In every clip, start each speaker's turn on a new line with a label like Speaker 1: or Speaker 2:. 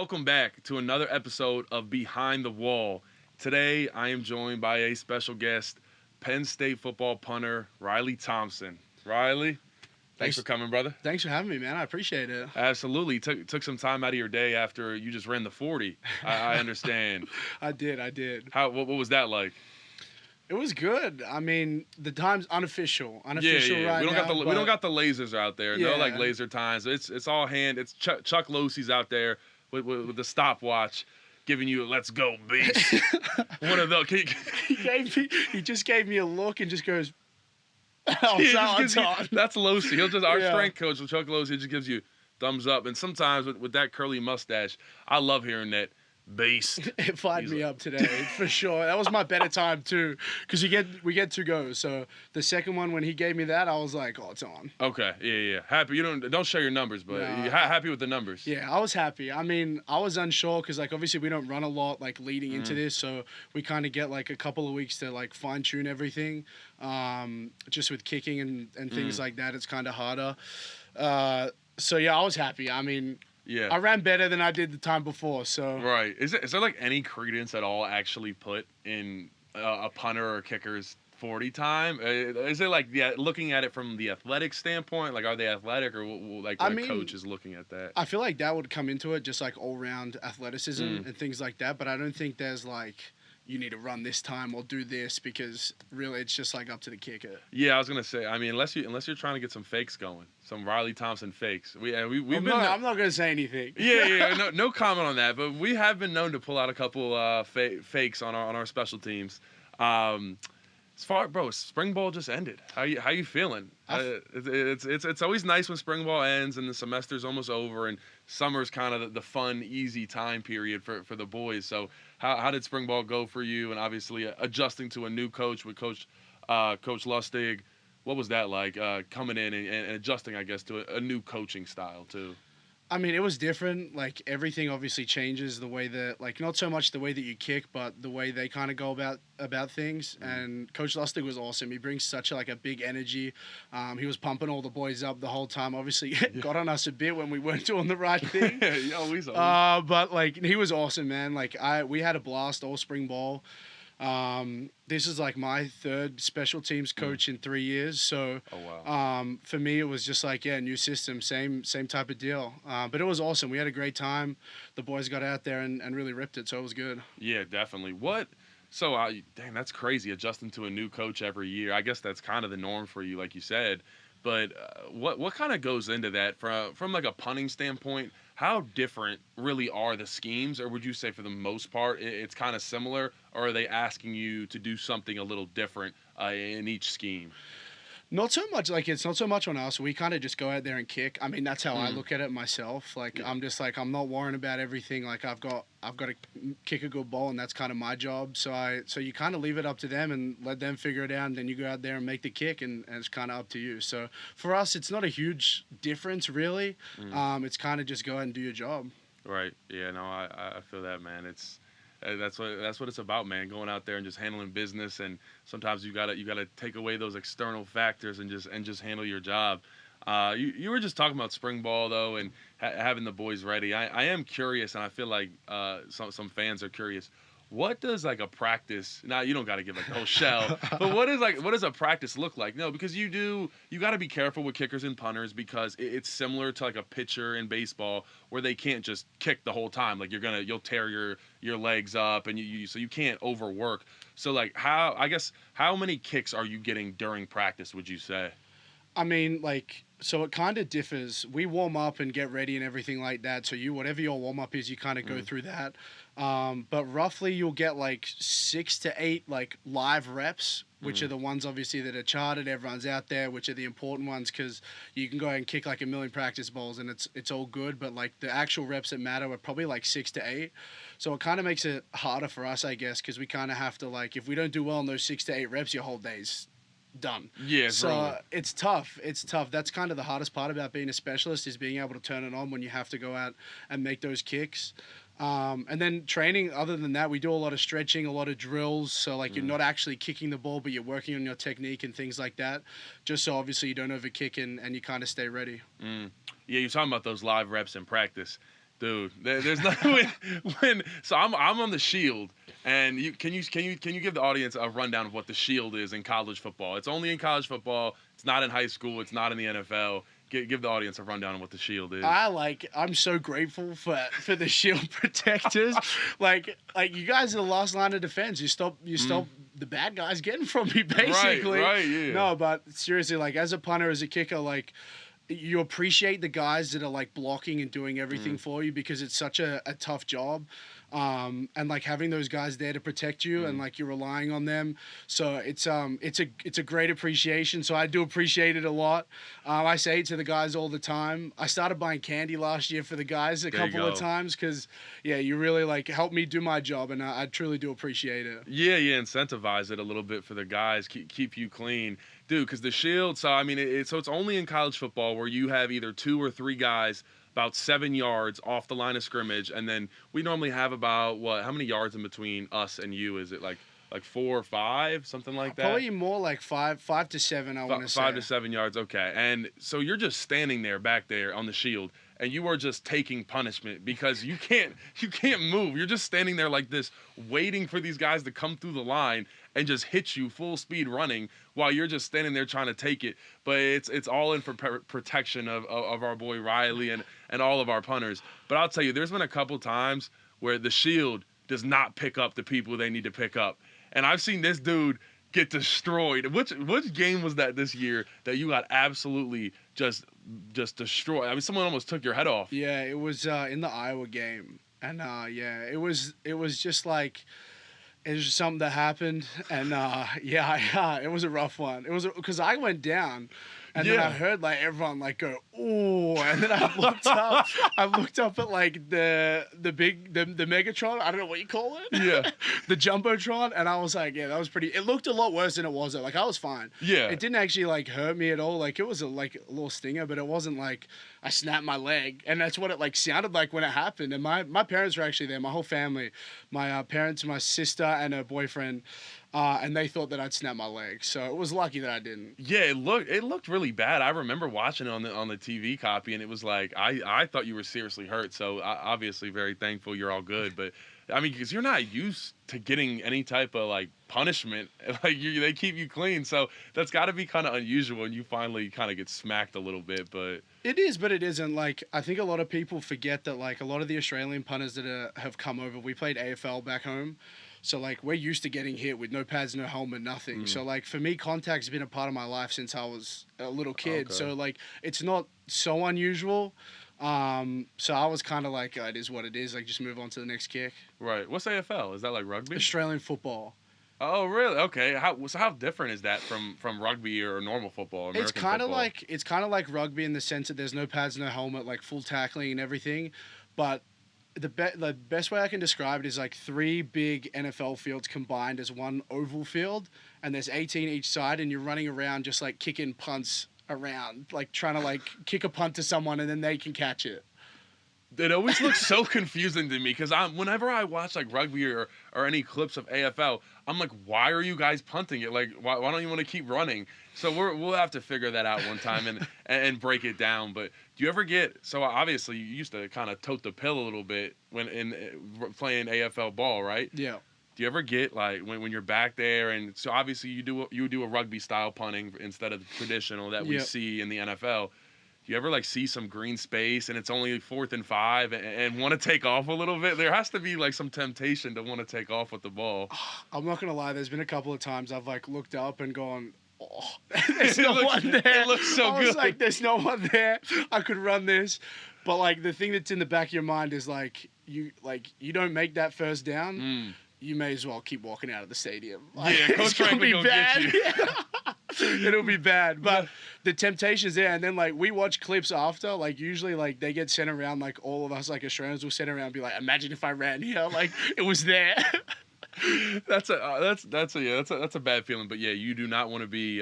Speaker 1: welcome back to another episode of Behind the Wall. Today, I am joined by a special guest, Penn State football punter, Riley Thompson. Riley, thanks for coming, brother.
Speaker 2: Thanks for having me, man. I appreciate it.
Speaker 1: Absolutely. Took some time out of your day after you just ran the 40. I understand.
Speaker 2: I did.
Speaker 1: What was that like?
Speaker 2: It was good. I mean, the time's unofficial
Speaker 1: Yeah.
Speaker 2: right
Speaker 1: We don't
Speaker 2: now.
Speaker 1: we don't got the lasers out there. No,
Speaker 2: Yeah.
Speaker 1: like laser times. It's all hand. It's Chuck Losey's out there with the stopwatch, giving you a "Let's go, beast." One of those.
Speaker 2: He just gave me a look and just goes,
Speaker 1: Yeah,
Speaker 2: it's on.
Speaker 1: that's Losey. He'll just our
Speaker 2: Yeah.
Speaker 1: strength coach, Chuck Losey, just gives you thumbs up. And sometimes with that curly mustache, I love hearing that beast.
Speaker 2: It fired
Speaker 1: He's
Speaker 2: me up today, for sure. That was my better time, too, because we get 2 goes. So the second one, when he gave me that, I was like, oh, it's on.
Speaker 1: Okay, yeah. Happy. You don't share your numbers, but
Speaker 2: No.
Speaker 1: you're happy with the numbers.
Speaker 2: Yeah, I was happy. I mean, I was unsure because, like, obviously we don't run a lot, like, leading into this. So we kind of get, like, a couple of weeks to, like, fine-tune everything. Just with kicking and things like that, it's kind of harder. So, yeah, I was happy. I mean,
Speaker 1: Yeah.
Speaker 2: I ran better than I did the time before, so.
Speaker 1: Right. Is there like any credence at all actually put in a punter or kicker's 40 time? Is it like looking at it from the athletic standpoint? Like, are they athletic, or like
Speaker 2: I
Speaker 1: what
Speaker 2: mean,
Speaker 1: coach is looking at that?
Speaker 2: I feel like that would come into it, just like all-round athleticism and things like that, but I don't think there's, like, you need to run this time or do this, because really it's just, like, up to the kicker.
Speaker 1: Yeah, I was gonna say. I mean, unless you're trying to get some fakes going, some Riley Thompson fakes.
Speaker 2: I'm not going to say anything.
Speaker 1: Yeah. No comment on that. But we have been known to pull out a couple fakes on our special teams. Spring ball just ended. How you feeling? It's always nice when spring ball ends and the semester's almost over, and summer's kind of the fun, easy time period for the boys. So how did spring ball go for you? And obviously adjusting to a new coach with Coach Lustig. What was that like, coming in and adjusting, I guess, to a new coaching style too?
Speaker 2: I mean, it was different. Like, everything obviously changes the way that, like, not so much the way that you kick, but the way they kind of go about things. And Coach Lustig was awesome. He brings such a big energy. He was pumping all the boys up the whole time. Obviously, got on us a bit when we weren't doing the right thing.
Speaker 1: Yeah, always.
Speaker 2: But, like, he was awesome, man. Like, we had a blast all spring ball. This is like my 3rd special teams coach in 3 years. So,
Speaker 1: Oh, wow.
Speaker 2: for me, it was just like, new system, same type of deal. But it was awesome. We had a great time. The boys got out there and really ripped it. So it was good.
Speaker 1: Yeah, definitely. Dang, that's crazy, adjusting to a new coach every year. I guess that's kind of the norm for you, like you said. But what kind of goes into that from like a punting standpoint? How different really are the schemes, or would you say for the most part it's kind of similar, or are they asking you to do something a little different in each scheme?
Speaker 2: Not so much. Like, it's not so much on us. We kind of just go out there and kick. I mean, that's how I look at it myself. Like, I'm just like, I'm not worrying about everything. Like, I've got to kick a good ball, and that's kind of my job. So you kind of leave it up to them and let them figure it out, and then you go out there and make the kick, and it's kind of up to you. So for us, it's not a huge difference, really. It's kind of just go out and do your job.
Speaker 1: Right. Yeah. No, I feel that, man. That's what it's about, man. Going out there and just handling business, and sometimes you gotta take away those external factors and just handle your job. You were just talking about spring ball though, and having the boys ready. I am curious, and I feel like some fans are curious. What does like a practice? Now you don't got to give like a whole shell, but what does a practice look like? No, because you got to be careful with kickers and punters, because it's similar to like a pitcher in baseball where they can't just kick the whole time. Like you'll tear your legs up, and so you can't overwork. So like how many kicks are you getting during practice, would you say?
Speaker 2: I mean, like, so it kind of differs. We warm up and get ready and everything like that. So whatever your warm up is, you kind of go through that. But roughly you'll get like 6 to 8 like live reps, which are the ones obviously that are charted. Everyone's out there, which are the important ones, because you can go ahead and kick like a million practice balls and it's all good. But like the actual reps that matter are probably like 6 to 8. So it kind of makes it harder for us, I guess, because we kind of have to, like, if we don't do well in those 6 to 8 reps, your whole day's done.
Speaker 1: Yeah,
Speaker 2: so
Speaker 1: really.
Speaker 2: it's tough. That's kind of the hardest part about being a specialist, is being able to turn it on when you have to go out and make those kicks. And then training, other than that, we do a lot of stretching, a lot of drills. So, like, you're not actually kicking the ball, but you're working on your technique and things like that, just so obviously you don't overkick and you kind of stay ready.
Speaker 1: Yeah, you're talking about those live reps in practice. Dude, there's nothing when so I'm on the Shield, and can you give the audience a rundown of what the Shield is in college football? It's only in college football. It's not in high school. It's not in the NFL. Give the audience a rundown of what the Shield is.
Speaker 2: I'm so grateful for the Shield protectors. like you guys are the last line of defense. You stop the bad guys getting from me, basically.
Speaker 1: Right, yeah.
Speaker 2: No, but seriously, like as a punter, as a kicker, like you appreciate the guys that are like blocking and doing everything for you because it's such a tough job. And like having those guys there to protect you and like you're relying on them. So it's a great appreciation. So I do appreciate it a lot. I say it to the guys all the time. I started buying candy last year for the guys a couple of times because, yeah, you really like helped me do my job and I truly do appreciate it.
Speaker 1: Yeah, incentivize it a little bit for the guys, keep you clean. Dude, because the Shield, so I mean, it's only in college football where you have either 2 or 3 guys about 7 yards off the line of scrimmage, and then we normally have about, how many yards in between us and you? Is it like 4 or 5, something like that?
Speaker 2: Probably more like 5 to 7, I want to say.
Speaker 1: 5 to 7 yards, okay. And so you're just standing there back there on the Shield, and you are just taking punishment because you can't move. You're just standing there like this, waiting for these guys to come through the line and just hit you full speed running while you're just standing there trying to take it. But it's all in for protection of our boy Riley and all of our punters. But I'll tell you, there's been a couple times where the Shield does not pick up the people they need to pick up. And I've seen this dude get destroyed. Which game was that this year that you got absolutely just destroyed? I mean, someone almost took your head off.
Speaker 2: Yeah, it was in the Iowa game. And it was just like it was just something that happened, and it was a rough one. It was because I went down, and then I heard like everyone like go ooh, and then I looked up at like the Megatron. I don't know what you call it.
Speaker 1: Yeah,
Speaker 2: the Jumbotron, and I was like, yeah, that was pretty. It looked a lot worse than it was. Like I was fine.
Speaker 1: Yeah,
Speaker 2: it didn't actually like hurt me at all. Like it was a little stinger, but it wasn't like I snapped my leg, and that's what it like sounded like when it happened. And my parents were actually there, my whole family, my parents, my sister, and her boyfriend, and they thought that I'd snapped my leg. So it was lucky that I didn't.
Speaker 1: Yeah, it looked really bad. I remember watching it on the TV copy, and it was like I thought you were seriously hurt. So obviously very thankful you're all good, but. I mean, because you're not used to getting any type of like punishment, like they keep you clean, so that's got to be kind of unusual, and you finally kind of get smacked a little bit. But
Speaker 2: it is, but it isn't. Like I think a lot of people forget that like a lot of the Australian punters that have come over, we played AFL back home, so like we're used to getting hit with no pads, no helmet, nothing. So like for me, contact's been a part of my life since I was a little kid. Okay. So like it's not so unusual. So I was kind of like, it is what it is. Like, just move on to the next kick.
Speaker 1: Right. What's AFL? Is that like rugby?
Speaker 2: Australian football.
Speaker 1: Oh, really? Okay. How different is that from rugby or normal football? American
Speaker 2: it's kind of
Speaker 1: football?
Speaker 2: like rugby in the sense that there's no pads, no helmet, like full tackling and everything. But the best way I can describe it is like 3 big NFL fields combined as one oval field, and there's 18 each side, and you're running around just like kicking punts around, like trying to like kick a punt to someone and then they can catch it.
Speaker 1: It always looks so confusing to me because whenever I watch like rugby or any clips of AFL, I'm like, why are you guys punting it? Like, why don't you want to keep running? So we'll have to figure that out one time and break it down. But do you ever get so obviously you used to kind of tote the pill a little bit when in playing AFL ball, right?
Speaker 2: Yeah.
Speaker 1: Do you ever get like when you're back there and so obviously you do a rugby style punting instead of the traditional that we see in the NFL? Do you ever like see some green space and it's only 4th and 5 and want to take off a little bit? There has to be like some temptation to want to take off with the ball.
Speaker 2: I'm not gonna lie. There's been a couple of times I've like looked up and gone, oh, there's no one there.
Speaker 1: It looks so good.
Speaker 2: I was like, there's no one there. I could run this, but like the thing that's in the back of your mind is like you don't make that first down. You may as well keep walking out of the stadium. Like,
Speaker 1: yeah, Coach Frank will go get you.
Speaker 2: It'll be bad, but the temptation's there. And then like we watch clips after, like usually like they get sent around. Like all of us like Australians will sit around and be like, imagine if I ran here, like it was there.
Speaker 1: That's a bad feeling. But yeah, you do not want to be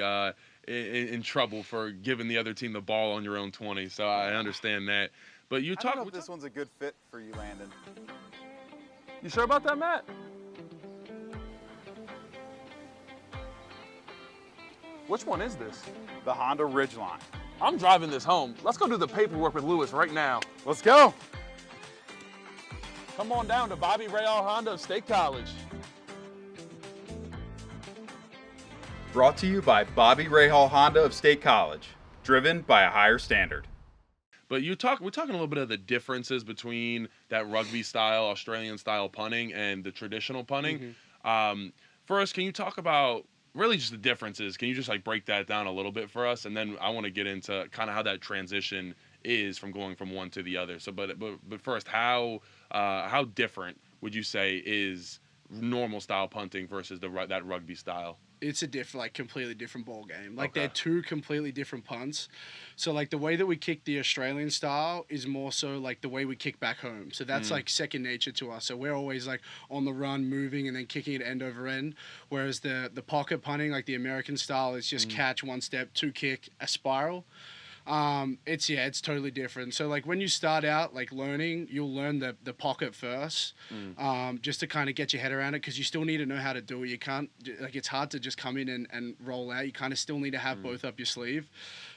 Speaker 1: in trouble for giving the other team the ball on your own 20. So I understand that. But you talk.
Speaker 3: I don't know if this one's a good fit for you, Landon.
Speaker 1: You sure about that, Matt? Which one is this?
Speaker 3: The Honda Ridgeline.
Speaker 1: I'm driving this home. Let's go do the paperwork with Lewis right now.
Speaker 3: Let's go.
Speaker 1: Come on down to Bobby Rahal Honda of State College.
Speaker 3: Brought to you by Bobby Rahal Honda of State College. Driven by a higher standard.
Speaker 1: But we're talking a little bit of the differences between that rugby style, Australian style punting and the traditional punting. First, can you talk about really just the differences? Can you just like break that down a little bit for us? And then I want to get into kind of how that transition is from going from one to the other. So, but first, how different would you say is normal style punting versus that rugby style?
Speaker 2: It's a completely different ball game. Like, they're two completely different punts. So, like, the way that we kick the Australian style is more so, like, the way we kick back home. So that's, like, second nature to us. So we're always, like, on the run, moving, and then kicking it end over end. Whereas the pocket punting, like the American style, is just catch, one step, two kick, a spiral. It's totally different. So like when you start out like learning, you'll learn the pocket first, just to kind of get your head around it, because you still need to know how to do it. You can't, like, it's hard to just come in and roll out. You kind of still need to have both up your sleeve.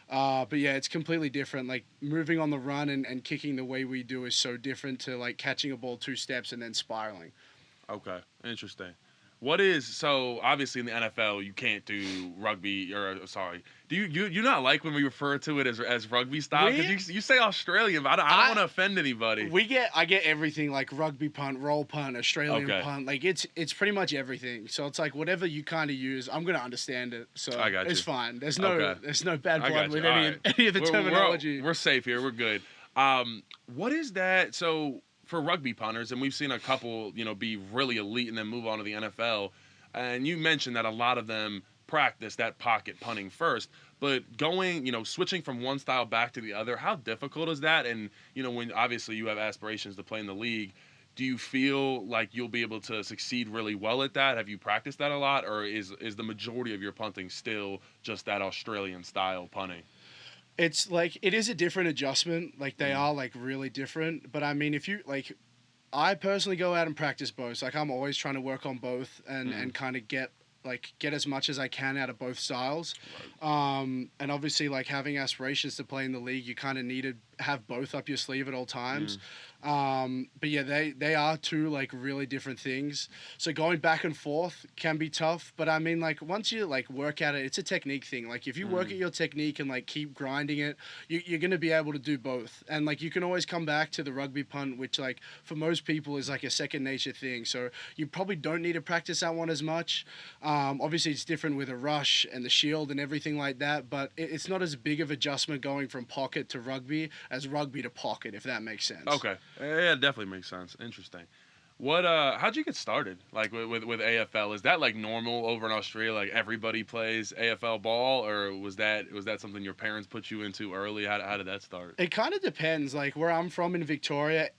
Speaker 2: But yeah, it's completely different. Like moving on the run and kicking the way we do is so different to like catching a ball 2 steps and then spiraling.
Speaker 1: Okay, interesting. So obviously in the NFL you can't do rugby, or sorry, do you not like when we refer to it as rugby style? Because you say Australian, but I don't want to offend anybody.
Speaker 2: I get everything, like rugby punt, roll punt, Australian punt. Like it's pretty much everything. So it's like whatever you kind of use, I'm gonna understand it. So
Speaker 1: I got you.
Speaker 2: It's fine. There's no bad blood with any of the terminology.
Speaker 1: We're safe here. We're good. What is that? So for rugby punters, and we've seen a couple, be really elite and then move on to the NFL. And you mentioned that a lot of them practice that pocket punting first, but switching from one style back to the other, how difficult is that? And, when obviously you have aspirations to play in the league, do you feel like you'll be able to succeed really well at that? Have you practiced that a lot, or is the majority of your punting still just that Australian style punting?
Speaker 2: It's like, it is a different adjustment. Like they are like really different. But I mean, if you like, I personally go out and practice both. Like I'm always trying to work on both and kind of get as much as I can out of both styles. And obviously like having aspirations to play in the league, you kind of need to have both up your sleeve at all times. But yeah, they are two like really different things. So going back and forth can be tough, but I mean like once you like work at it, it's a technique thing. Like if you work at your technique and like keep grinding it, you're going to be able to do both. And like you can always come back to the rugby punt, which like for most people is like a second nature thing. So you probably don't need to practice that one as much. Obviously it's different with a rush and the shield and everything like that, but it's not as big of adjustment going from pocket to rugby as rugby to pocket, if that makes sense.
Speaker 1: Okay. Yeah, it definitely makes sense. Interesting. How'd you get started? Like with AFL? Is that like normal over in Australia? Like everybody plays AFL ball, or was that something your parents put you into early? How did that start?
Speaker 2: It kind of depends. Like where I'm from in Victoria,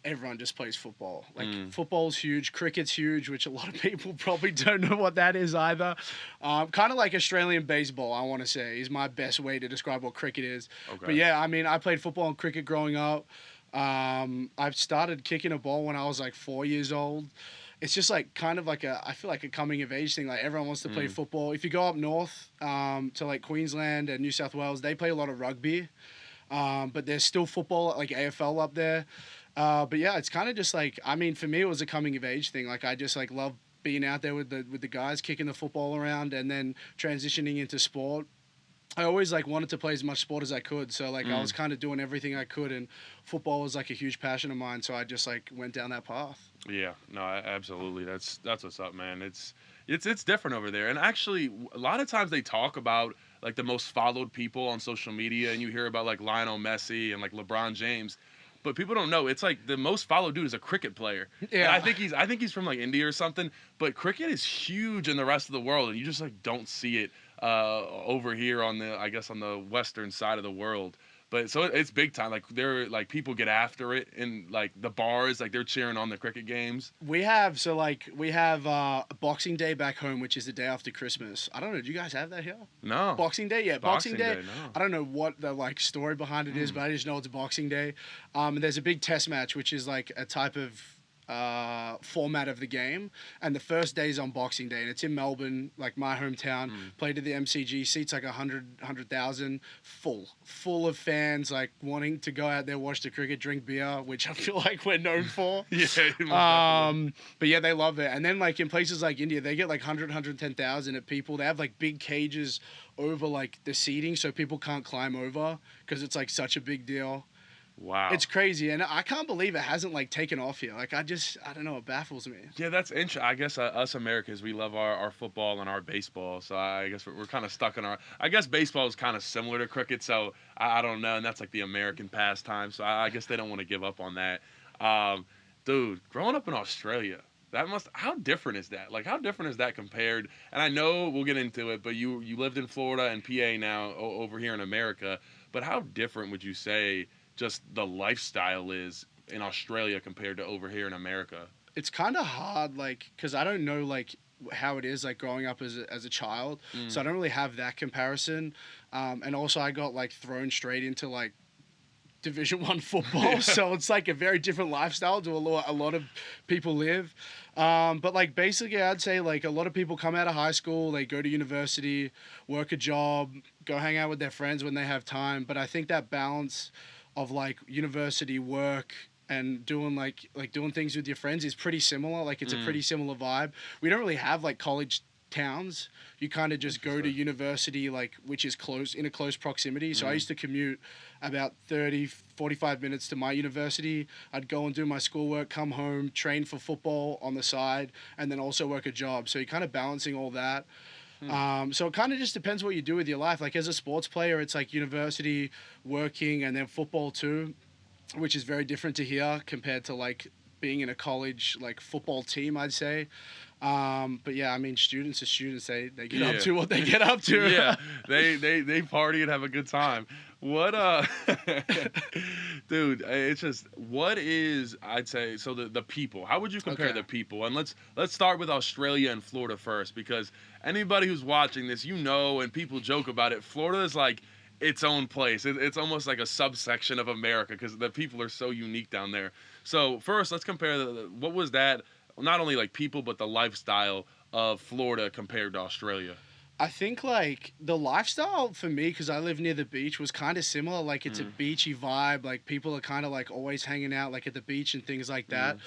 Speaker 2: everyone just plays football. Like football's huge, cricket's huge, which a lot of people probably don't know what that is either. Kind of like Australian baseball, I want to say, is my best way to describe what cricket is. Okay. But yeah, I mean, I played football and cricket growing up. I've started kicking a ball when I was like 4 years old. It's just like kind of like I feel like a coming of age thing. Like everyone wants to play football. If you go up north to like Queensland and New South Wales, they play a lot of rugby. But there's still football, like AFL up there. But yeah, it's kind of just like, I mean, for me, it was a coming of age thing. Like I just like love being out there with the guys kicking the football around and then transitioning into sport. I always like wanted to play as much sport as I could. So like I was kind of doing everything I could, and football was like a huge passion of mine. So I just like went down that path.
Speaker 1: Yeah, no, absolutely. That's what's up, man. It's different over there. And actually, a lot of times they talk about like the most followed people on social media, and you hear about like Lionel Messi and like LeBron James. But people don't know, it's like the most followed dude is a cricket player. Yeah. And I think he's from like India or something. But cricket is huge in the rest of the world, and you just like don't see it over here on the western side of the world. But so it's big time. Like they're like people get after it in like the bars, like they're cheering on the cricket games.
Speaker 2: We have Boxing Day back home, which is the day after Christmas. I don't know. Do you guys have that here?
Speaker 1: No.
Speaker 2: Boxing Day, yeah. Boxing Day.
Speaker 1: No.
Speaker 2: I don't know what the like story behind it is, but I just know it's Boxing Day. And there's a big test match, which is like a type of format of the game, and the first day is on Boxing Day, and it's in Melbourne, like my hometown. Played at the MCG, seats like 100,000, full of fans like wanting to go out there, watch the cricket, drink beer, which I feel like we're known for. But yeah, they love it. And then like in places like India, they get like 110,000 at people. They have like big cages over like the seating so people can't climb over because it's like such a big deal.
Speaker 1: Wow.
Speaker 2: It's crazy, and I can't believe it hasn't like taken off here. Like I don't know, it baffles me.
Speaker 1: Yeah, that's interesting. I guess us Americans, we love our football and our baseball, so I guess we're kind of stuck in our. I guess baseball is kind of similar to cricket, so I don't know, and that's like the American pastime. So I guess they don't want to give up on that. Dude, growing up in Australia, how different is that? Like, how different is that compared? And I know we'll get into it, but you lived in Florida and PA now over here in America. But how different would you say just the lifestyle is in Australia compared to over here in America?
Speaker 2: It's kind of hard, like, because I don't know, like, how it is, like, growing up as a child. So I don't really have that comparison. And also I got, like, thrown straight into, like, Division I football. So it's, like, a very different lifestyle to a lot of people live. But, like, basically I'd say, like, a lot of people come out of high school, they go to university, work a job, go hang out with their friends when they have time. But I think that balance of like university work and doing like doing things with your friends is pretty similar. Like it's a pretty similar vibe. We don't really have like college towns. You kind of just go to university, like, which is in a close proximity. So I used to commute about 45 minutes to my university. I'd go and do my schoolwork, come home, train for football on the side, and then also work a job. So you're kind of balancing all that. So it kind of just depends what you do with your life. Like as a sports player, it's like university, working, and then football too, which is very different to here compared to like being in a college like football team, I'd say. But yeah, I mean, students are students. They get up to what they get up to.
Speaker 1: Yeah, they party and have a good time. What dude, it's just, what is, I'd say, so the people, how would you compare the people? And let's start with Australia and Florida first, because anybody who's watching this, and people joke about it, Florida is like its own place. It's almost like a subsection of America because the people are so unique down there. So first, let's compare what was that, not only like people, but the lifestyle of Florida compared to Australia.
Speaker 2: I think, like, the lifestyle for me, because I live near the beach, was kind of similar. Like, it's a beachy vibe. Like, people are kind of, like, always hanging out, like, at the beach and things like that.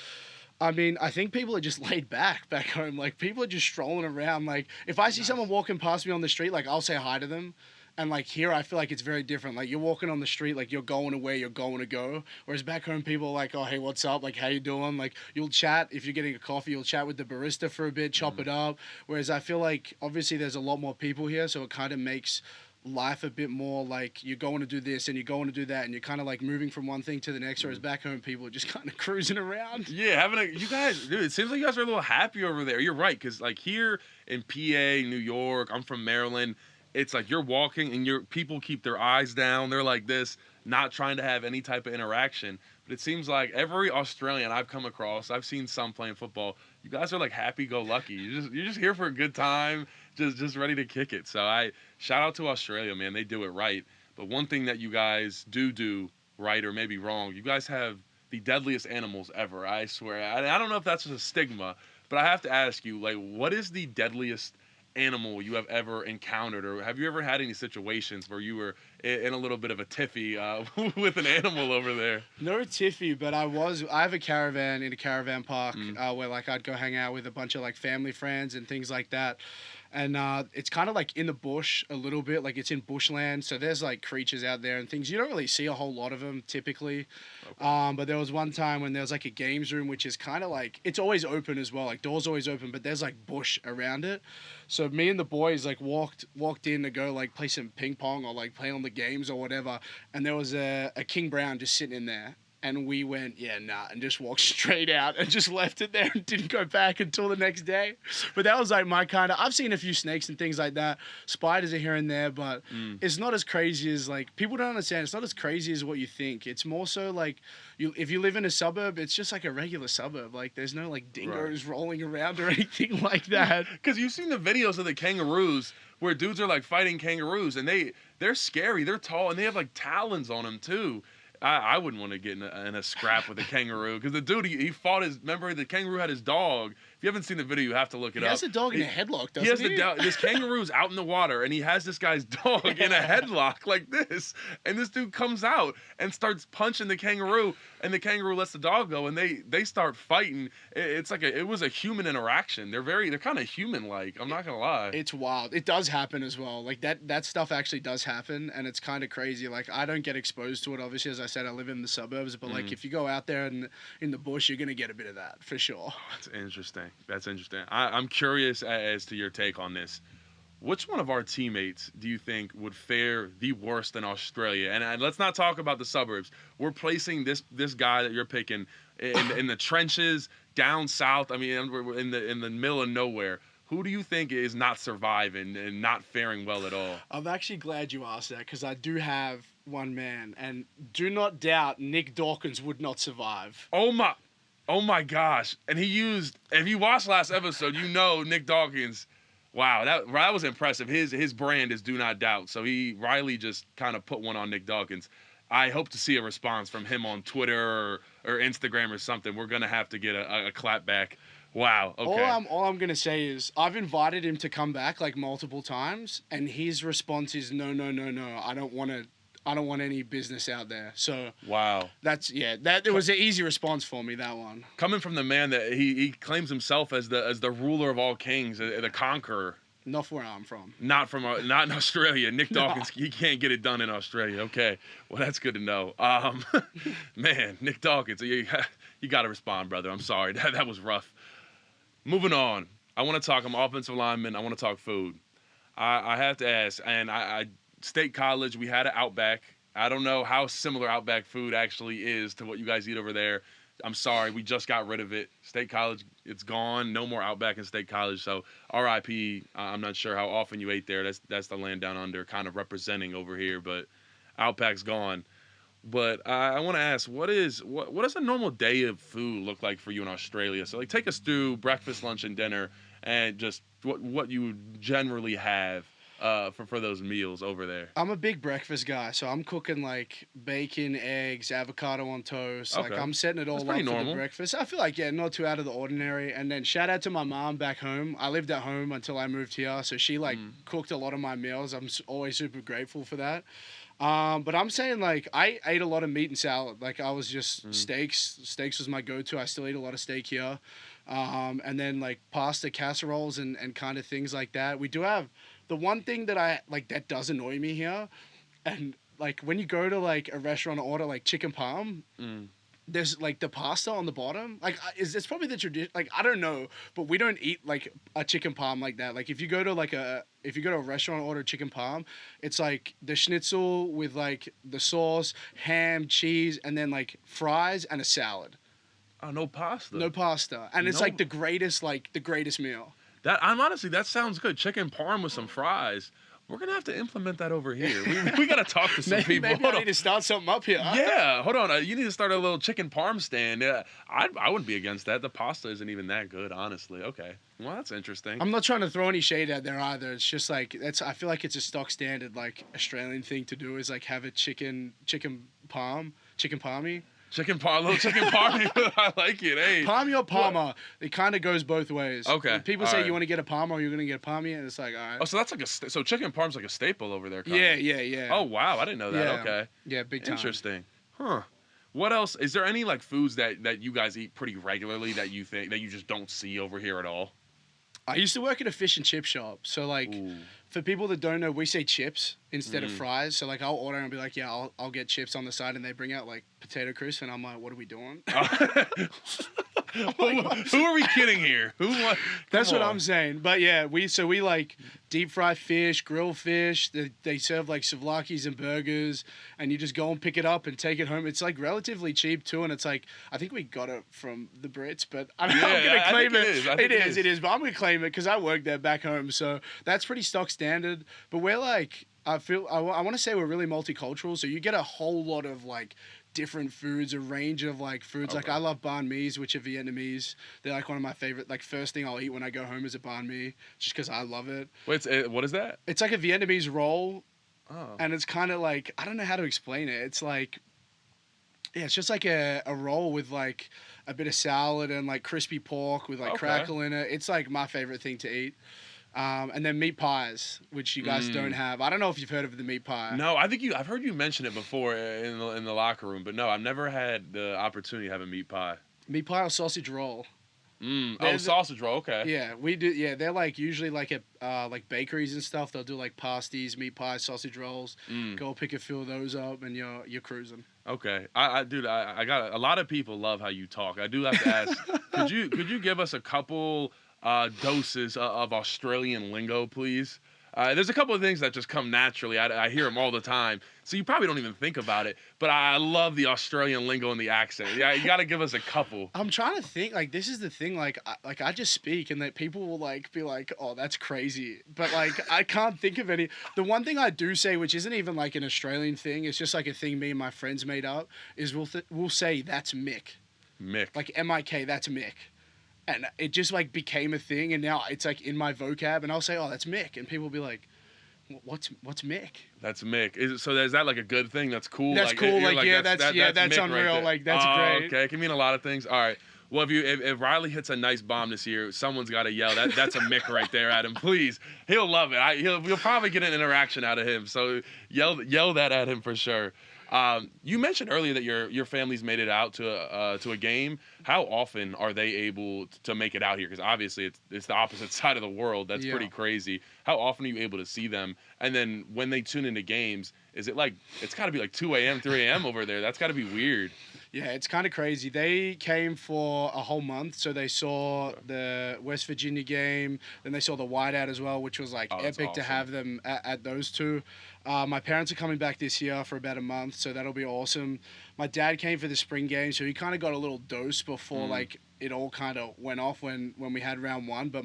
Speaker 2: I mean, I think people are just laid back home. Like, people are just strolling around. Like, if I see someone walking past me on the street, like, I'll say hi to them. And, like, here, I feel like it's very different. Like, you're walking on the street, like, you're going to where you're going to go. Whereas back home, people are like, oh, hey, what's up? Like, how you doing? Like, you'll chat. If you're getting a coffee, you'll chat with the barista for a bit, chop it up. Whereas I feel like, obviously, there's a lot more people here, so it kind of makes life a bit more like you're going to do this and you're going to do that and you're kind of like moving from one thing to the next. Whereas back home, people are just kind of cruising around.
Speaker 1: Yeah, you guys, dude, it seems like you guys are a little happy over there. You're right, because like here in PA, New York, I'm from Maryland. It's like you're walking and people keep their eyes down. They're like this, not trying to have any type of interaction. But it seems like every Australian I've come across, I've seen some playing football, you guys are like happy-go-lucky. You're just here for a good time, just ready to kick it. So I shout out to Australia, man. They do it right. But one thing that you guys do right, or maybe wrong, you guys have the deadliest animals ever. I swear. I don't know if that's just a stigma, but I have to ask you, like, what is the deadliest animal you have ever encountered, or have you ever had any situations where you were in a little bit of a tiffy with an animal over there?
Speaker 2: No tiffy, but I have a caravan in a caravan park where like I'd go hang out with a bunch of like family friends and things like that. And it's kind of like in the bush a little bit, like it's in bushland. So there's like creatures out there and things. You don't really see a whole lot of them typically. Okay. But there was one time when there was like a games room, which is kind of like, it's always open as well. Like doors always open, but there's like bush around it. So me and the boys like walked in to go like play some ping pong or like play on the games or whatever. And there was a king brown just sitting in there. And we went, yeah, nah, and just walked straight out and just left it there and didn't go back until the next day. But that was like my kind of, I've seen a few snakes and things like that. Spiders are here and there, but it's not as crazy as like, people don't understand. It's not as crazy as what you think. It's more so like, if you live in a suburb, it's just like a regular suburb. Like there's no like dingoes rolling around or anything like that.
Speaker 1: Because you've seen the videos of the kangaroos where dudes are like fighting kangaroos and they're scary. They're tall and they have like talons on them too. I wouldn't want to get in a scrap with a kangaroo because the dude he fought his. Remember the kangaroo had his dog. If you haven't seen the video, you have to look it up.
Speaker 2: He has a dog in a headlock, doesn't he?
Speaker 1: He has this kangaroo's out in the water and he has this guy's dog in a headlock like this, and this dude comes out and starts punching the kangaroo, and the kangaroo lets the dog go, and they start fighting. It's like it was a human interaction. They're kind of human like. I'm not gonna lie.
Speaker 2: It's wild. It does happen as well. Like that stuff actually does happen, and it's kind of crazy. Like I don't get exposed to it. Obviously, as I said, I live in the suburbs, but like if you go out there and in the bush, you're gonna get a bit of that for sure.
Speaker 1: That's interesting. I'm curious as to your take on this. Which one of our teammates do you think would fare the worst in Australia? And let's not talk about the suburbs. We're placing this guy that you're picking in the trenches down south. I mean, we're in the middle of nowhere. Who do you think is not surviving and not faring well at all?
Speaker 2: I'm actually glad you asked that because I do have one man, and do not doubt Nick Dawkins would not survive.
Speaker 1: Oh my gosh! And if you watched last episode, you know Nick Dawkins. Wow, that was impressive. His brand is do not doubt. So Riley just kind of put one on Nick Dawkins. I hope to see a response from him on Twitter or Instagram or something. We're gonna have to get a clap back. Wow. Okay.
Speaker 2: All I'm gonna say is I've invited him to come back like multiple times, and his response is no. I don't want any business out there. So
Speaker 1: wow.
Speaker 2: It was an easy response for me, that one.
Speaker 1: Coming from the man that he claims himself as the ruler of all kings, the conqueror.
Speaker 2: Not where I'm from.
Speaker 1: Not in Australia. Nick Dawkins, he can't get it done in Australia. Okay, well that's good to know. Man, Nick Dawkins, you got to respond, brother. I'm sorry, that was rough. Moving on, I want to talk. I'm offensive lineman. I want to talk food. I have to ask, and I State College, we had an Outback. I don't know how similar Outback food actually is to what you guys eat over there. I'm sorry, we just got rid of it. State College, it's gone. No more Outback in State College. So RIP. I'm not sure how often you ate there. That's the land down under, kind of representing over here. But Outback's gone. But I want to ask, what does a normal day of food look like for you in Australia? So like, take us through breakfast, lunch, and dinner, and just what you generally have for those meals over there.
Speaker 2: I'm a big breakfast guy, so I'm cooking like bacon, eggs, avocado on toast.
Speaker 1: Okay.
Speaker 2: Like I'm setting it all up for the breakfast. I feel like not too out of the ordinary. And then shout out to my mom back home. I lived at home until I moved here, so she cooked a lot of my meals. I'm always super grateful for that. But I'm saying like I ate a lot of meat and salad. Like I was just steaks. Steaks was my go-to. I still eat a lot of steak here. And then like pasta casseroles and kind of things like that. We do have the one thing that I like that does annoy me here, and like when you go to like a restaurant and order like chicken parm. There's like the pasta on the bottom. Like, it's probably the tradition. Like, I don't know, but we don't eat like a chicken parm like that. Like, if you go to a restaurant and order chicken parm, it's like the schnitzel with like the sauce, ham, cheese, and then like fries and a salad.
Speaker 1: Oh, no pasta.
Speaker 2: No pasta, and it's like the greatest meal.
Speaker 1: That sounds good. Chicken parm with some fries. We're going to have to implement that over here. We got to talk to some people.
Speaker 2: Maybe I need to start something up here.
Speaker 1: Yeah, hold on. You need to start a little chicken parm stand. Yeah, I wouldn't be against that. The pasta isn't even that good, honestly. Okay. Well, that's interesting.
Speaker 2: I'm not trying to throw any shade out there either. It's just like, I feel like it's a stock standard, like, Australian thing to do is, like, have a chicken palmy.
Speaker 1: Chicken parmy. I like it. Hey,
Speaker 2: palmy or palmer, it kind of goes both ways.
Speaker 1: Okay.
Speaker 2: When people say you want to get a palmer or you're gonna get a palmy, and it's like, all right.
Speaker 1: Oh, so that's like so chicken parm's like a staple over there.
Speaker 2: Yeah.
Speaker 1: Oh wow, I didn't know that.
Speaker 2: Yeah.
Speaker 1: Okay.
Speaker 2: Yeah, big time.
Speaker 1: Interesting. Huh. What else? Is there any like foods that you guys eat pretty regularly that you think that you just don't see over here at all?
Speaker 2: I used to work at a fish and chip shop, so like. Ooh. For people that don't know, we say chips instead of fries. So, like, I'll order and be like, yeah, I'll get chips on the side. And they bring out, like, potato crisps. And I'm like, what are we doing?
Speaker 1: Who are we kidding here?
Speaker 2: That's what I'm saying. But, yeah, we like, deep fry fish, grill fish. They serve, like, souvlaki's and burgers. And you just go and pick it up and take it home. It's, like, relatively cheap, too. And it's, like, I think we got it from the Brits. But I'm going to claim it. It is. But I'm going to claim it because I work there back home. So, that's pretty stock standard, but we're like, I want to say we're really multicultural, so you get a whole lot of like different foods, a range of like foods. Okay. Like I love banh mi's, which are Vietnamese. They're like one of my favorite. Like first thing I'll eat when I go home is a banh mi, just because I love it.
Speaker 1: Wait, what is that?
Speaker 2: It's like a Vietnamese roll, and it's kind of like I don't know how to explain it. It's like Yeah, it's just like a roll with like a bit of salad and like crispy pork with like
Speaker 1: Okay.
Speaker 2: crackle in it. It's like my favorite thing to eat. And then meat pies, which you guys don't
Speaker 1: Mm.
Speaker 2: have. I don't know if you've heard of the meat pie.
Speaker 1: No, I think I've heard you mention it before in the locker room, but no, I've never had the opportunity to have a meat pie.
Speaker 2: Meat pie or sausage roll.
Speaker 1: Oh, sausage roll. Okay.
Speaker 2: Yeah, we do. Yeah, they're like usually like at like bakeries and stuff. They'll do like pasties, meat pies, sausage rolls.
Speaker 1: Mm.
Speaker 2: Go pick a few of those up, and you're cruising.
Speaker 1: Okay. Dude, I got a lot of people love how you talk. I do have to ask, could you give us a couple doses of Australian lingo, please? There's a couple of things that just come naturally. I hear them all the time, so you probably don't even think about it. But I love the Australian lingo and the accent. Yeah, you got to give us a couple.
Speaker 2: I'm trying to think. Like this is the thing. Like I just speak, and that people will like be like, "Oh, that's crazy," but like I can't think of any. The one thing I do say, which isn't even like an Australian thing, it's just like a thing me and my friends made up, is we'll say that's Mick,
Speaker 1: Mick.
Speaker 2: like MIK, that's Mick. And it just like became a thing, and now it's like in my vocab, and I'll say, "Oh, that's Mick," and people will be like, "What's Mick?"
Speaker 1: That's Mick. Is that like a good thing? That's cool.
Speaker 2: That's
Speaker 1: like,
Speaker 2: cool.
Speaker 1: you're
Speaker 2: Like, yeah, that's
Speaker 1: Mick
Speaker 2: unreal.
Speaker 1: there.
Speaker 2: Like, that's
Speaker 1: Oh,
Speaker 2: great.
Speaker 1: Okay, it can mean a lot of things. All right. Well, if Riley hits a nice bomb this year, someone's got to yell. That's a Mick right there at him. Please, he'll love it. You'll probably get an interaction out of him. So yell that at him for sure. You mentioned earlier that your family's made it out to a game. How often are they able to make it out here? Because obviously it's the opposite side of the world. That's pretty crazy. How often are you able to see them? And then when they tune into games, is it like it's got to be like 2 a.m., 3 a.m. over there? That's got to be weird.
Speaker 2: Yeah, it's kind of crazy. They came for a whole month, so they saw the West Virginia game, then they saw the whiteout as well, which was like epic to have them at those two. My parents are coming back this year for about a month, so that'll be awesome. My dad came for the spring game, so he kind of got a little dose before like it all kind of went off when we had round one. But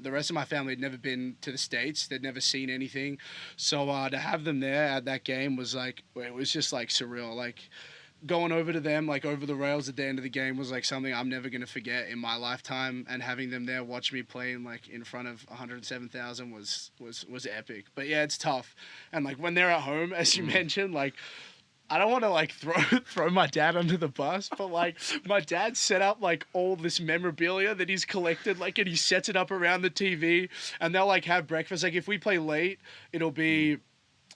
Speaker 2: the rest of my family had never been to the States; they'd never seen anything, so to have them there at that game was like it was just like surreal, like. Going over to them, like over the rails at the end of the game, was like something I'm never gonna forget in my lifetime. And having them there, watch me playing like in front of 107,000 was epic. But yeah, it's tough. And like when they're at home, as you mentioned, like I don't want to like throw my dad under the bus, but like my dad set up like all this memorabilia that he's collected, like, and he sets it up around the TV, and they'll like have breakfast. Like if we play late, it'll be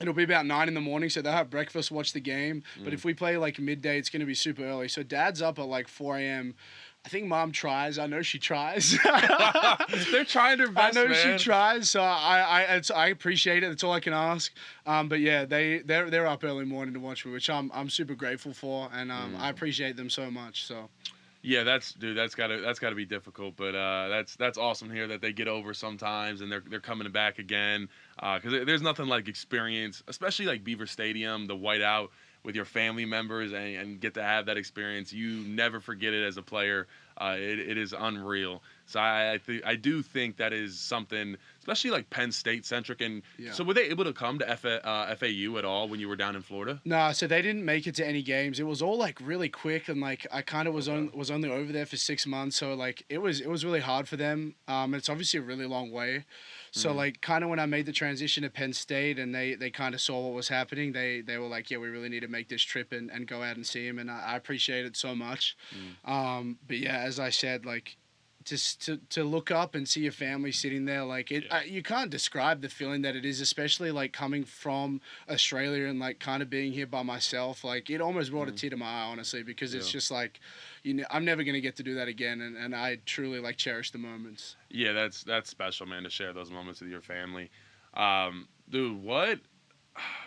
Speaker 2: about 9 a.m, so they'll have breakfast, watch the game. But if we play like midday, it's going to be super early. So dad's up at like 4 a.m. I think mom tries. I know she tries.
Speaker 1: They're trying their best,
Speaker 2: I know
Speaker 1: man.
Speaker 2: she tries. So I appreciate it. That's all I can ask. But yeah, they're up early morning to watch me, which I'm super grateful for, and I appreciate them so much. So.
Speaker 1: Yeah, that's gotta be difficult, but that's awesome to hear that they get over sometimes and they're coming back again. Because there's nothing like experience, especially like Beaver Stadium, the whiteout with your family members and get to have that experience. You never forget it as a player. It is unreal. So I do think that is something, especially like Penn State centric. And so were they able to come to FAU at all when you were down in Florida?
Speaker 2: No, so they didn't make it to any games. It was all like really quick, and like I kind of was only over there for 6 months, so like it was really hard for them. It's obviously a really long way. So like kind of when I made the transition to Penn State and they kind of saw what was happening, they were like, yeah, we really need to make this trip and go out and see him, and I appreciate it so much. But yeah, as I said, like just to look up and see your family sitting there, like it, you can't describe the feeling that it is, especially like coming from Australia and like kind of being here by myself. Like it almost brought a tear to my eye, honestly, because it's just like, I'm never gonna get to do that again, and I truly like cherish the moments.
Speaker 1: Yeah, that's special, man, to share those moments with your family. Dude, what?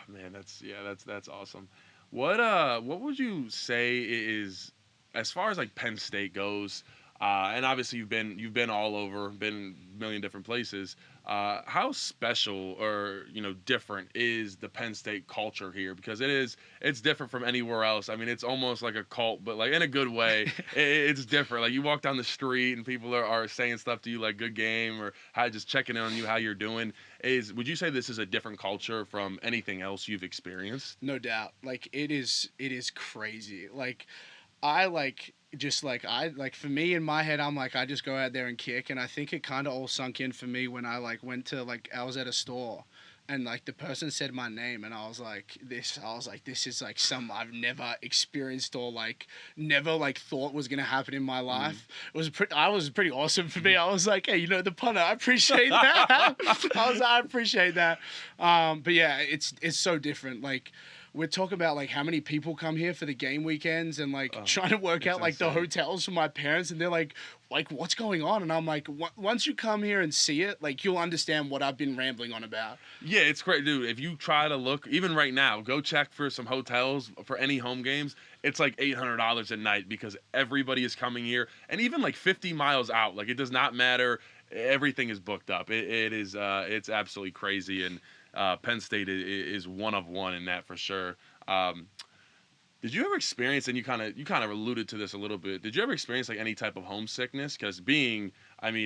Speaker 1: Man, that's awesome. What would you say is, as far as like Penn State goes? And obviously you've been all over, been a million different places. How special or different is the Penn State culture here? Because it's different from anywhere else. I mean, it's almost like a cult, but like in a good way. It's different. Like you walk down the street and people are saying stuff to you like "good game" or just checking in on you, how you're doing. Would you say this is a different culture from anything else you've experienced?
Speaker 2: No doubt. Like it is crazy. Like I for me in my head, I'm like, I just go out there and kick. And I think it kind of all sunk in for me when I like went to, like, I was at a store and like the person said my name, and I was like, this is like some I've never experienced or like never like thought was gonna happen in my life. I was pretty awesome for me. I was like, hey, the punter, I appreciate that. I appreciate that. But yeah, it's so different. Like, we're talking about like how many people come here for the game weekends, and like trying to work out like
Speaker 1: insane.
Speaker 2: the hotels for my parents, and they're like what's going on? And I'm like, once you come here and see it, like you'll understand what I've been rambling on about.
Speaker 1: Yeah, it's great, dude. If you try to look, even right now, go check for some hotels for any home games. It's like $800 a night because everybody is coming here, and even like 50 miles out. Like, it does not matter. Everything is booked up. It's absolutely crazy, and Penn State is one of one in that for sure. Did you ever experience, and you kind of alluded to this a little bit, did you ever experience like any type of homesickness? Because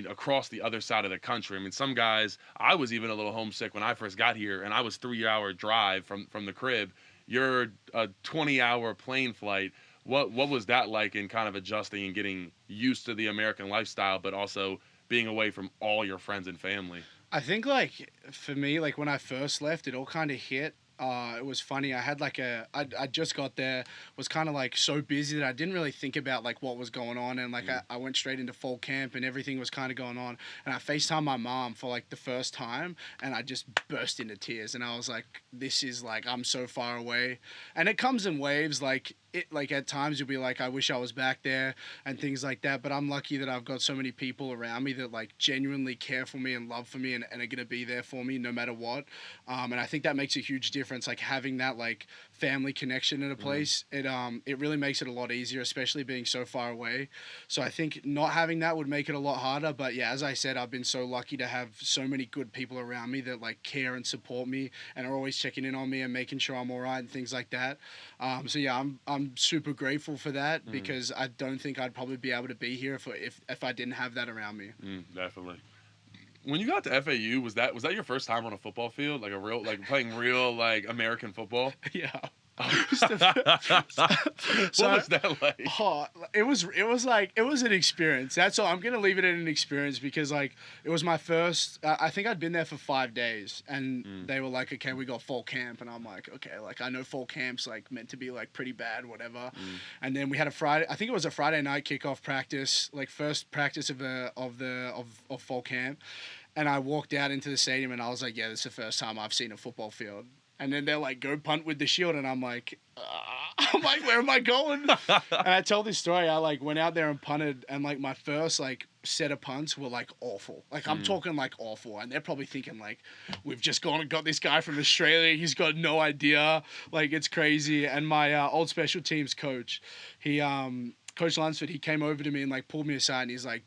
Speaker 1: across the other side of the country, some guys, I was even a little homesick when I first got here, and I was 3-hour drive from the crib. You're a 20-hour plane flight. What was that like in kind of adjusting and getting used to the American lifestyle, but also being away from all your friends and family?
Speaker 2: I think like for me, like when I first left, it all kind of hit. It was funny. I had like I just got there, was kind of like so busy that I didn't really think about like what was going on. And like I went straight into fall camp and everything was kind of going on. And I FaceTimed my mom for like the first time, and I just burst into tears. And I was like, this is like, I'm so far away. And it comes in waves. Like at times you'll be like, I wish I was back there and things like that. But I'm lucky that I've got so many people around me that like genuinely care for me and love for me and are going to be there for me no matter what. And I think that makes a huge difference. Like having that like family connection in a place, it really makes it a lot easier, especially being so far away. So I think not having that would make it a lot harder. But yeah, as I said, I've been so lucky to have so many good people around me that like care and support me and are always checking in on me and making sure I'm all right and things like that. So yeah, I'm super grateful for that because I don't think I'd probably be able to be here if I didn't have that around me.
Speaker 1: Definitely. When you got to FAU, was that your first time on a football field, like playing real like American football?
Speaker 2: Yeah.
Speaker 1: What was that like?
Speaker 2: Oh, it was an experience. That's all. I'm gonna leave it at an experience because like it was my first. I think I'd been there for 5 days, and they were like, "Okay, we got fall camp," and I'm like, "Okay, like I know fall camp's like meant to be like pretty bad, whatever." And then we had a Friday. I think it was a Friday night kickoff practice, like first practice of fall camp, and I walked out into the stadium and I was like, "Yeah, this is the first time I've seen a football field." And then they're like, go punt with the shield. And I'm like, where am I going? And I tell this story. I like went out there and punted. And like my first like set of punts were like awful. Like I'm talking like awful. And they're probably thinking like, we've just gone and got this guy from Australia. He's got no idea. Like it's crazy. And my old special teams coach, Coach Lunsford, he came over to me and like pulled me aside and he's like,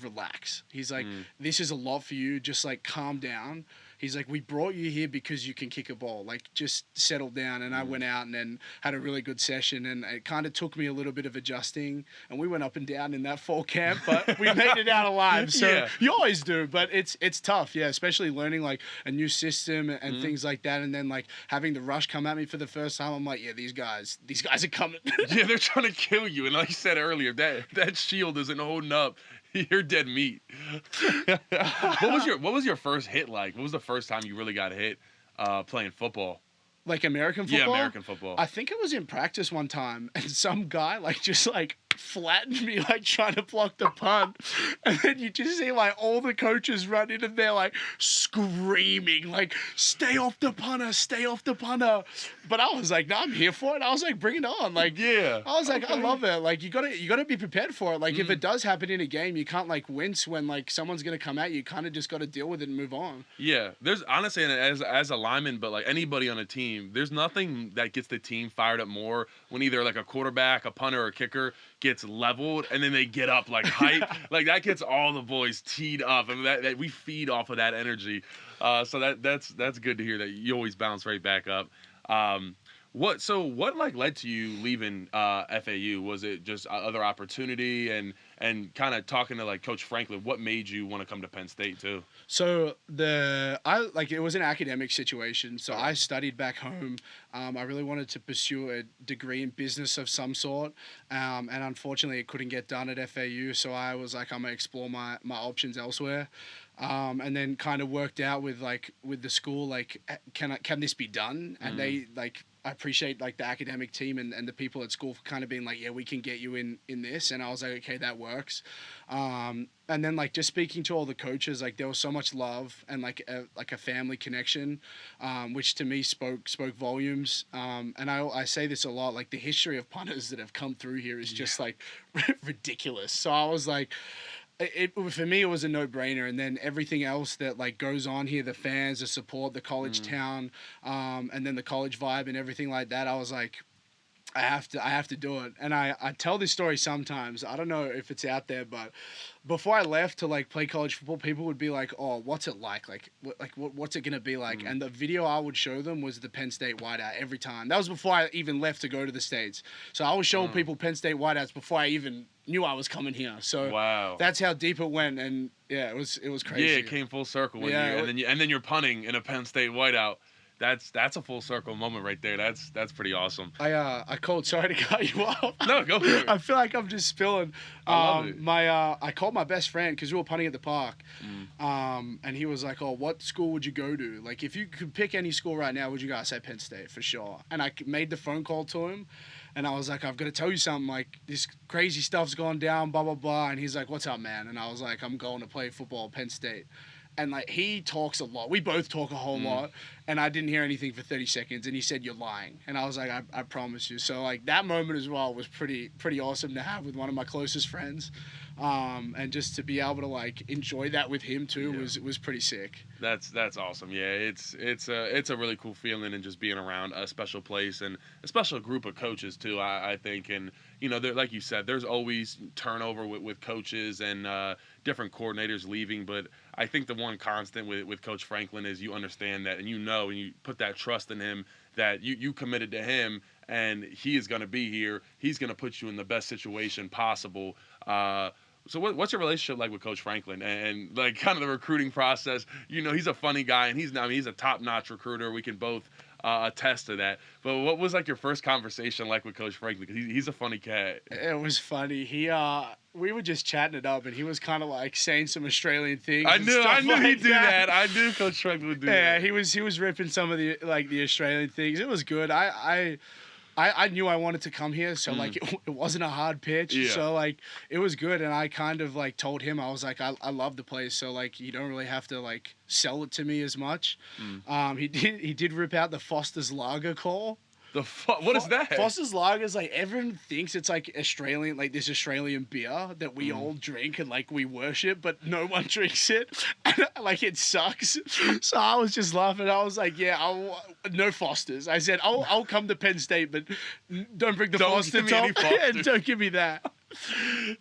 Speaker 2: relax. He's like, this is a lot for you. Just like calm down. He's like, we brought you here because you can kick a ball. Like, just settle down. And I went out and then had a really good session. And it kind of took me a little bit of adjusting. And we went up and down in that fall camp, but we made it out alive. So you always do, but it's tough. Yeah, especially learning like a new system and things like that. And then like having the rush come at me for the first time. I'm like, yeah, these guys are coming.
Speaker 1: Yeah, they're trying to kill you. And like you said earlier, that shield isn't holding up. You're dead meat. What was your first hit like? What was the first time you really got hit playing football?
Speaker 2: Like American football?
Speaker 1: Yeah, American football.
Speaker 2: I think it was in practice one time, and some guy like just like flattened me like trying to block the punt, and then you just see like all the coaches run in and they're like screaming like, stay off the punter, stay off the punter. But I was like, no, I'm here for it. I was like, bring it on. Like, yeah. I was like, okay. I love it. Like, you gotta be prepared for it. Like, if it does happen in a game, you can't like wince when like someone's gonna come at you. You kind of just got to deal with it and move on.
Speaker 1: Yeah, there's honestly, and as a lineman, but like anybody on a team, there's nothing that gets the team fired up more when either like a quarterback, a punter, or a kicker gets leveled and then they get up like hype. Like that gets all the boys teed up, and that we feed off of that energy. So that's good to hear that you always bounce right back up. What like led to you leaving FAU? Was it just other opportunity and kind of talking to like Coach Franklin? What made you want to come to Penn State too?
Speaker 2: So it was an academic situation. So
Speaker 1: Okay.
Speaker 2: I studied back home. I really wanted to pursue a degree in business of some sort, and unfortunately it couldn't get done at FAU. So I was like, I'm gonna explore my options elsewhere, and then kind of worked out with the school, like, can this be done? And they like. I appreciate like the academic team and the people at school for kind of being like, yeah, we can get you in this. And I was like, okay, that works. And then like just speaking to all the coaches, like there was so much love and like a family connection, which to me spoke volumes. And I say this a lot, like the history of punters that have come through here is just like ridiculous. So I was like, for me, it was a no-brainer, and then everything else that like goes on here, the fans, the support, the college town, and then the college vibe and everything like that. I was like, I have to do it. And I tell this story sometimes. I don't know if it's out there, but before I left to like play college football, people would be like, "Oh, what's it like? What's it gonna be like?" And the video I would show them was the Penn State whiteout every time. That was before I even left to go to the States. So I was showing people Penn State whiteouts before I even knew I was coming here. So
Speaker 1: Wow.
Speaker 2: that's how deep it went. And yeah, it was crazy.
Speaker 1: Yeah, it came full circle when
Speaker 2: Yeah,
Speaker 1: and then you're punting in a Penn State whiteout. That's a full circle moment right there. That's pretty awesome.
Speaker 2: I called. Sorry to cut you off.
Speaker 1: No, go for it.
Speaker 2: I feel like I'm just spilling.
Speaker 1: I love it.
Speaker 2: I called my best friend because we were punting at the park, and he was like, "Oh, what school would you go to? Like, if you could pick any school right now, would you go?" I said Penn State for sure. And I made the phone call to him, and I was like, "I've got to tell you something. Like, this crazy stuff's gone down, blah blah blah." And he's like, "What's up, man?" And I was like, "I'm going to play football at Penn State." And like he talks a lot. We both talk a whole lot. And I didn't hear anything for 30 seconds. And he said, "You're lying." And I was like, I promise you. So like that moment as well was pretty awesome to have with one of my closest friends. And just to be able to like enjoy that with him too was pretty sick.
Speaker 1: That's awesome. Yeah, it's a really cool feeling, and just being around a special place and a special group of coaches too. I think, and like you said, there's always turnover with coaches and different coordinators leaving, but I think the one constant with Coach Franklin is you understand that, and and you put that trust in him that you committed to him, and he is going to be here. He's going to put you in the best situation possible. So what's your relationship like with Coach Franklin and like kind of the recruiting process? He's a funny guy, and he's a top-notch recruiter. We can both attest to that. But what was like your first conversation like with Coach Franklin? Because he's a funny cat.
Speaker 2: It was funny. We were just chatting it up, and he was kind of like saying some Australian things.
Speaker 1: I
Speaker 2: and
Speaker 1: knew
Speaker 2: stuff like
Speaker 1: he'd do that. I knew Coach Franklin would do that.
Speaker 2: Yeah, he was ripping some of the Australian things. It was good. I knew I wanted to come here, so like it wasn't a hard pitch.
Speaker 1: Yeah.
Speaker 2: So like it was good, and I kind of like told him, I was like, I love the place, so like you don't really have to like sell it to me as much. He did rip out the Foster's Lager call.
Speaker 1: What is that?
Speaker 2: Foster's Lager is like, everyone thinks it's like Australian, like this Australian beer that we all drink and like we worship, but no one drinks it. And like it sucks. So I was just laughing. I was like, yeah, no Fosters. I said, I'll come to Penn State, but don't bring the Foster top and don't give me that.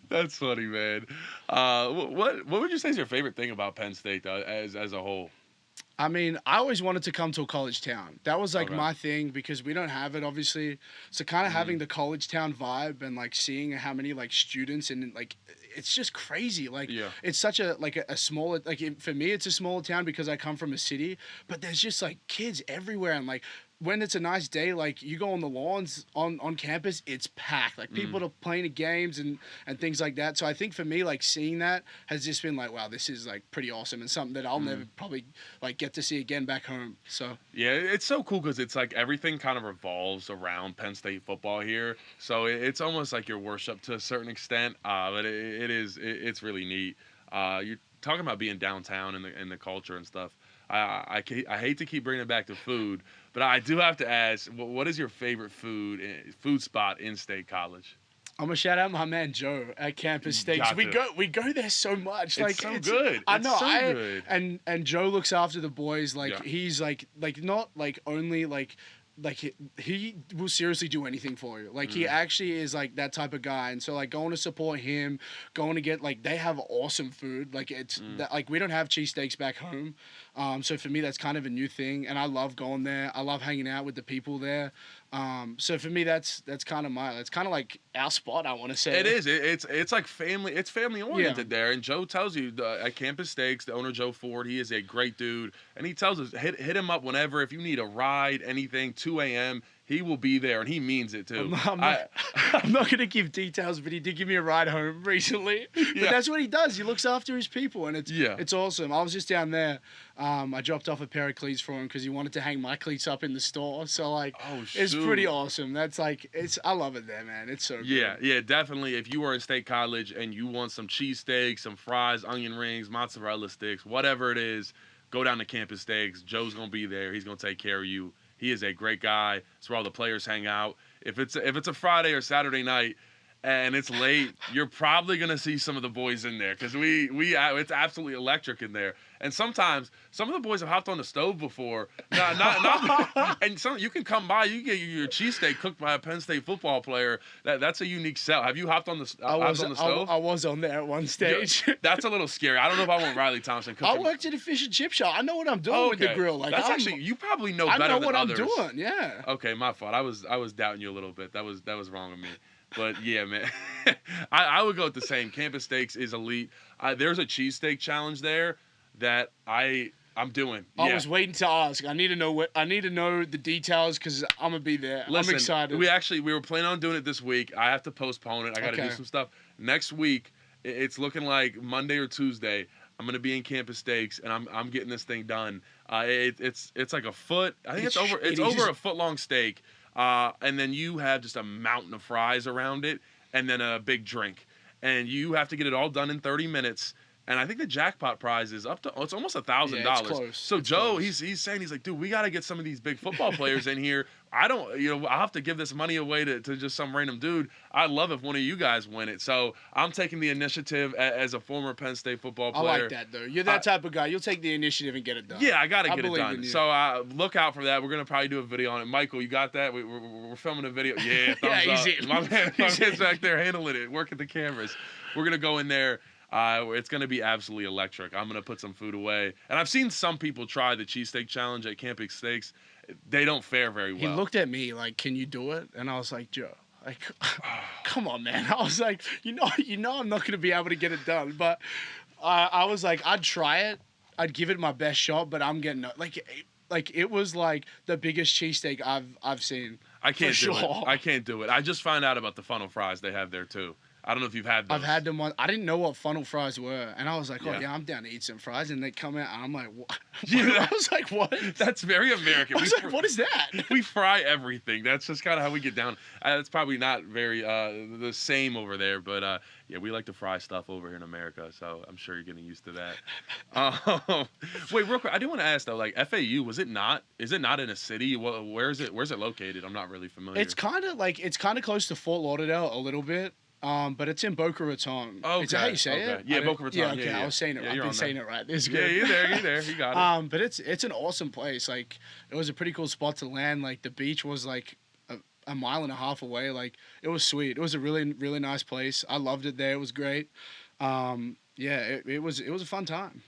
Speaker 1: That's funny, man. What would you say is your favorite thing about Penn State though, as a whole?
Speaker 2: I mean, I always wanted to come to a college town. That was like
Speaker 1: Okay.
Speaker 2: my thing because we don't have it, obviously. So kind of having the college town vibe and like seeing how many like students and like it's just crazy. Like it's such a smaller, like for me, it's a smaller town because I come from a city, but there's just like kids everywhere. And like when it's a nice day, like you go on the lawns on campus, it's packed. Like people are playing games and things like that. So I think for me, like seeing that has just been like, wow, this is like pretty awesome and something that I'll never probably like get to see again back home. So
Speaker 1: yeah, it's so cool because it's like everything kind of revolves around Penn State football here. So it's almost like your worship to a certain extent. But it's really neat. You're talking about being downtown and the culture and stuff. I hate to keep bringing it back to food, but I do have to ask, what is your favorite food spot in State College?
Speaker 2: I'm gonna shout out my man Joe at Campus Steaks. We go there so much.
Speaker 1: It's so good.
Speaker 2: I know.
Speaker 1: Good.
Speaker 2: And Joe looks after the boys. Like
Speaker 1: Yeah.
Speaker 2: he's like not like only like he will seriously do anything for you. Like he actually is like that type of guy. And so like going to support him, going to get like they have awesome food. Like it's that, like we don't have cheesesteaks back home. So for me, that's kind of a new thing, and I love going there. I love hanging out with the people there. So for me, that's kind of that's kind of like our spot, I want to say.
Speaker 1: It is. It's like family. It's family oriented there. And Joe tells you at Campus Steaks, the owner Joe Ford, he is a great dude, and he tells us hit him up whenever if you need a ride, anything. 2 a.m. He will be there, and he means it too.
Speaker 2: I'm not going to give details, but he did give me a ride home recently. But that's what he does. He looks after his people, and it's awesome. I was just down there. I dropped off a pair of cleats for him because he wanted to hang my cleats up in the store. So like, it's pretty awesome. That's like, I love it there, man. It's so good.
Speaker 1: Yeah, definitely. If you are in State College and you want some cheesesteaks, some fries, onion rings, mozzarella sticks, whatever it is, go down to Campus Steaks. Joe's gonna be there. He's gonna take care of you. He is a great guy. It's where all the players hang out. If it's a Friday or Saturday night and it's late, you're probably gonna see some of the boys in there because it's absolutely electric in there. And sometimes some of the boys have hopped on the stove before. Not and you can come by. You get your cheesesteak cooked by a Penn State football player. That's a unique sell. Have you hopped on the stove?
Speaker 2: I was on there at one stage.
Speaker 1: Yeah, that's a little scary. I don't know if I want Riley Thompson cooking.
Speaker 2: I worked at a fish and chip shop. I know what I'm doing with the grill. Like
Speaker 1: that's actually you probably know better than others.
Speaker 2: I know what I'm doing. Yeah.
Speaker 1: Okay, my fault. I was doubting you a little bit. That was wrong of me. But yeah, man, I would go with the same. Campus Steaks is elite. There's a cheesesteak challenge there that I'm doing.
Speaker 2: I was waiting to ask. I need to know the details because I'm gonna be there.
Speaker 1: Listen,
Speaker 2: I'm excited.
Speaker 1: We were planning on doing it this week. I have to postpone it. I got to do some stuff next week. It's looking like Monday or Tuesday. I'm gonna be in Campus Steaks and I'm getting this thing done. It's like a foot. I think it's over a foot long steak. And then you have just a mountain of fries around it, and then a big drink, and you have to get it all done in 30 minutes. And I think the jackpot prize is it's almost $1,000.
Speaker 2: Yeah, it's close.
Speaker 1: So Joe, he's saying, he's like, dude, we got to get some of these big football players in here. I'll have to give this money away to just some random dude. I'd love if one of you guys win it. So I'm taking the initiative as a former Penn State football player.
Speaker 2: I like that, though. You're that type of guy. You'll take the initiative and get it done.
Speaker 1: Yeah, I got to get it done. So look out for that. We're going to probably do a video on it. Michael, you got that? We're filming a video. Yeah, thumbs up. My man's back there handling it, working the cameras. We're going to go in there. It's going to be absolutely electric. I'm going to put some food away. And I've seen some people try the cheesesteak challenge at Camping Steaks. They don't fare very well.
Speaker 2: He looked at me like, can you do it? And I was like, Joe, like, come on, man. I was like, you know, I'm not going to be able to get it done. But I was like, I'd try it. I'd give it my best shot, but I'm getting like it was like the biggest cheesesteak I've seen.
Speaker 1: I can't do it. I can't do it. I just found out about the funnel fries they have there too. I don't know if you've had those.
Speaker 2: I've had them. I didn't know what funnel fries were, and I was like, "Oh yeah, I'm down to eat some fries." And they come out, and I'm like, "What?" I was like, "What?"
Speaker 1: That's very American.
Speaker 2: I was like, "What is that?"
Speaker 1: We fry everything. That's just kind of how we get down. It's probably not very the same over there, but yeah, we like to fry stuff over here in America. So I'm sure you're getting used to that. Wait, real quick, I do want to ask though, like FAU, is it not in a city? Where's it located? I'm not really familiar.
Speaker 2: It's kind of close to Fort Lauderdale a little bit. But it's in Boca Raton.
Speaker 1: Okay.
Speaker 2: Is that how you say it?
Speaker 1: Yeah, Boca Raton.
Speaker 2: Yeah, okay. I was saying it right. I've been saying it right. It's good.
Speaker 1: Yeah, you're there. You got it.
Speaker 2: But it's an awesome place. Like, it was a pretty cool spot to land. Like, the beach was like a mile and a half away. Like, it was sweet. It was a really, really nice place. I loved it there. It was great. It was a fun time.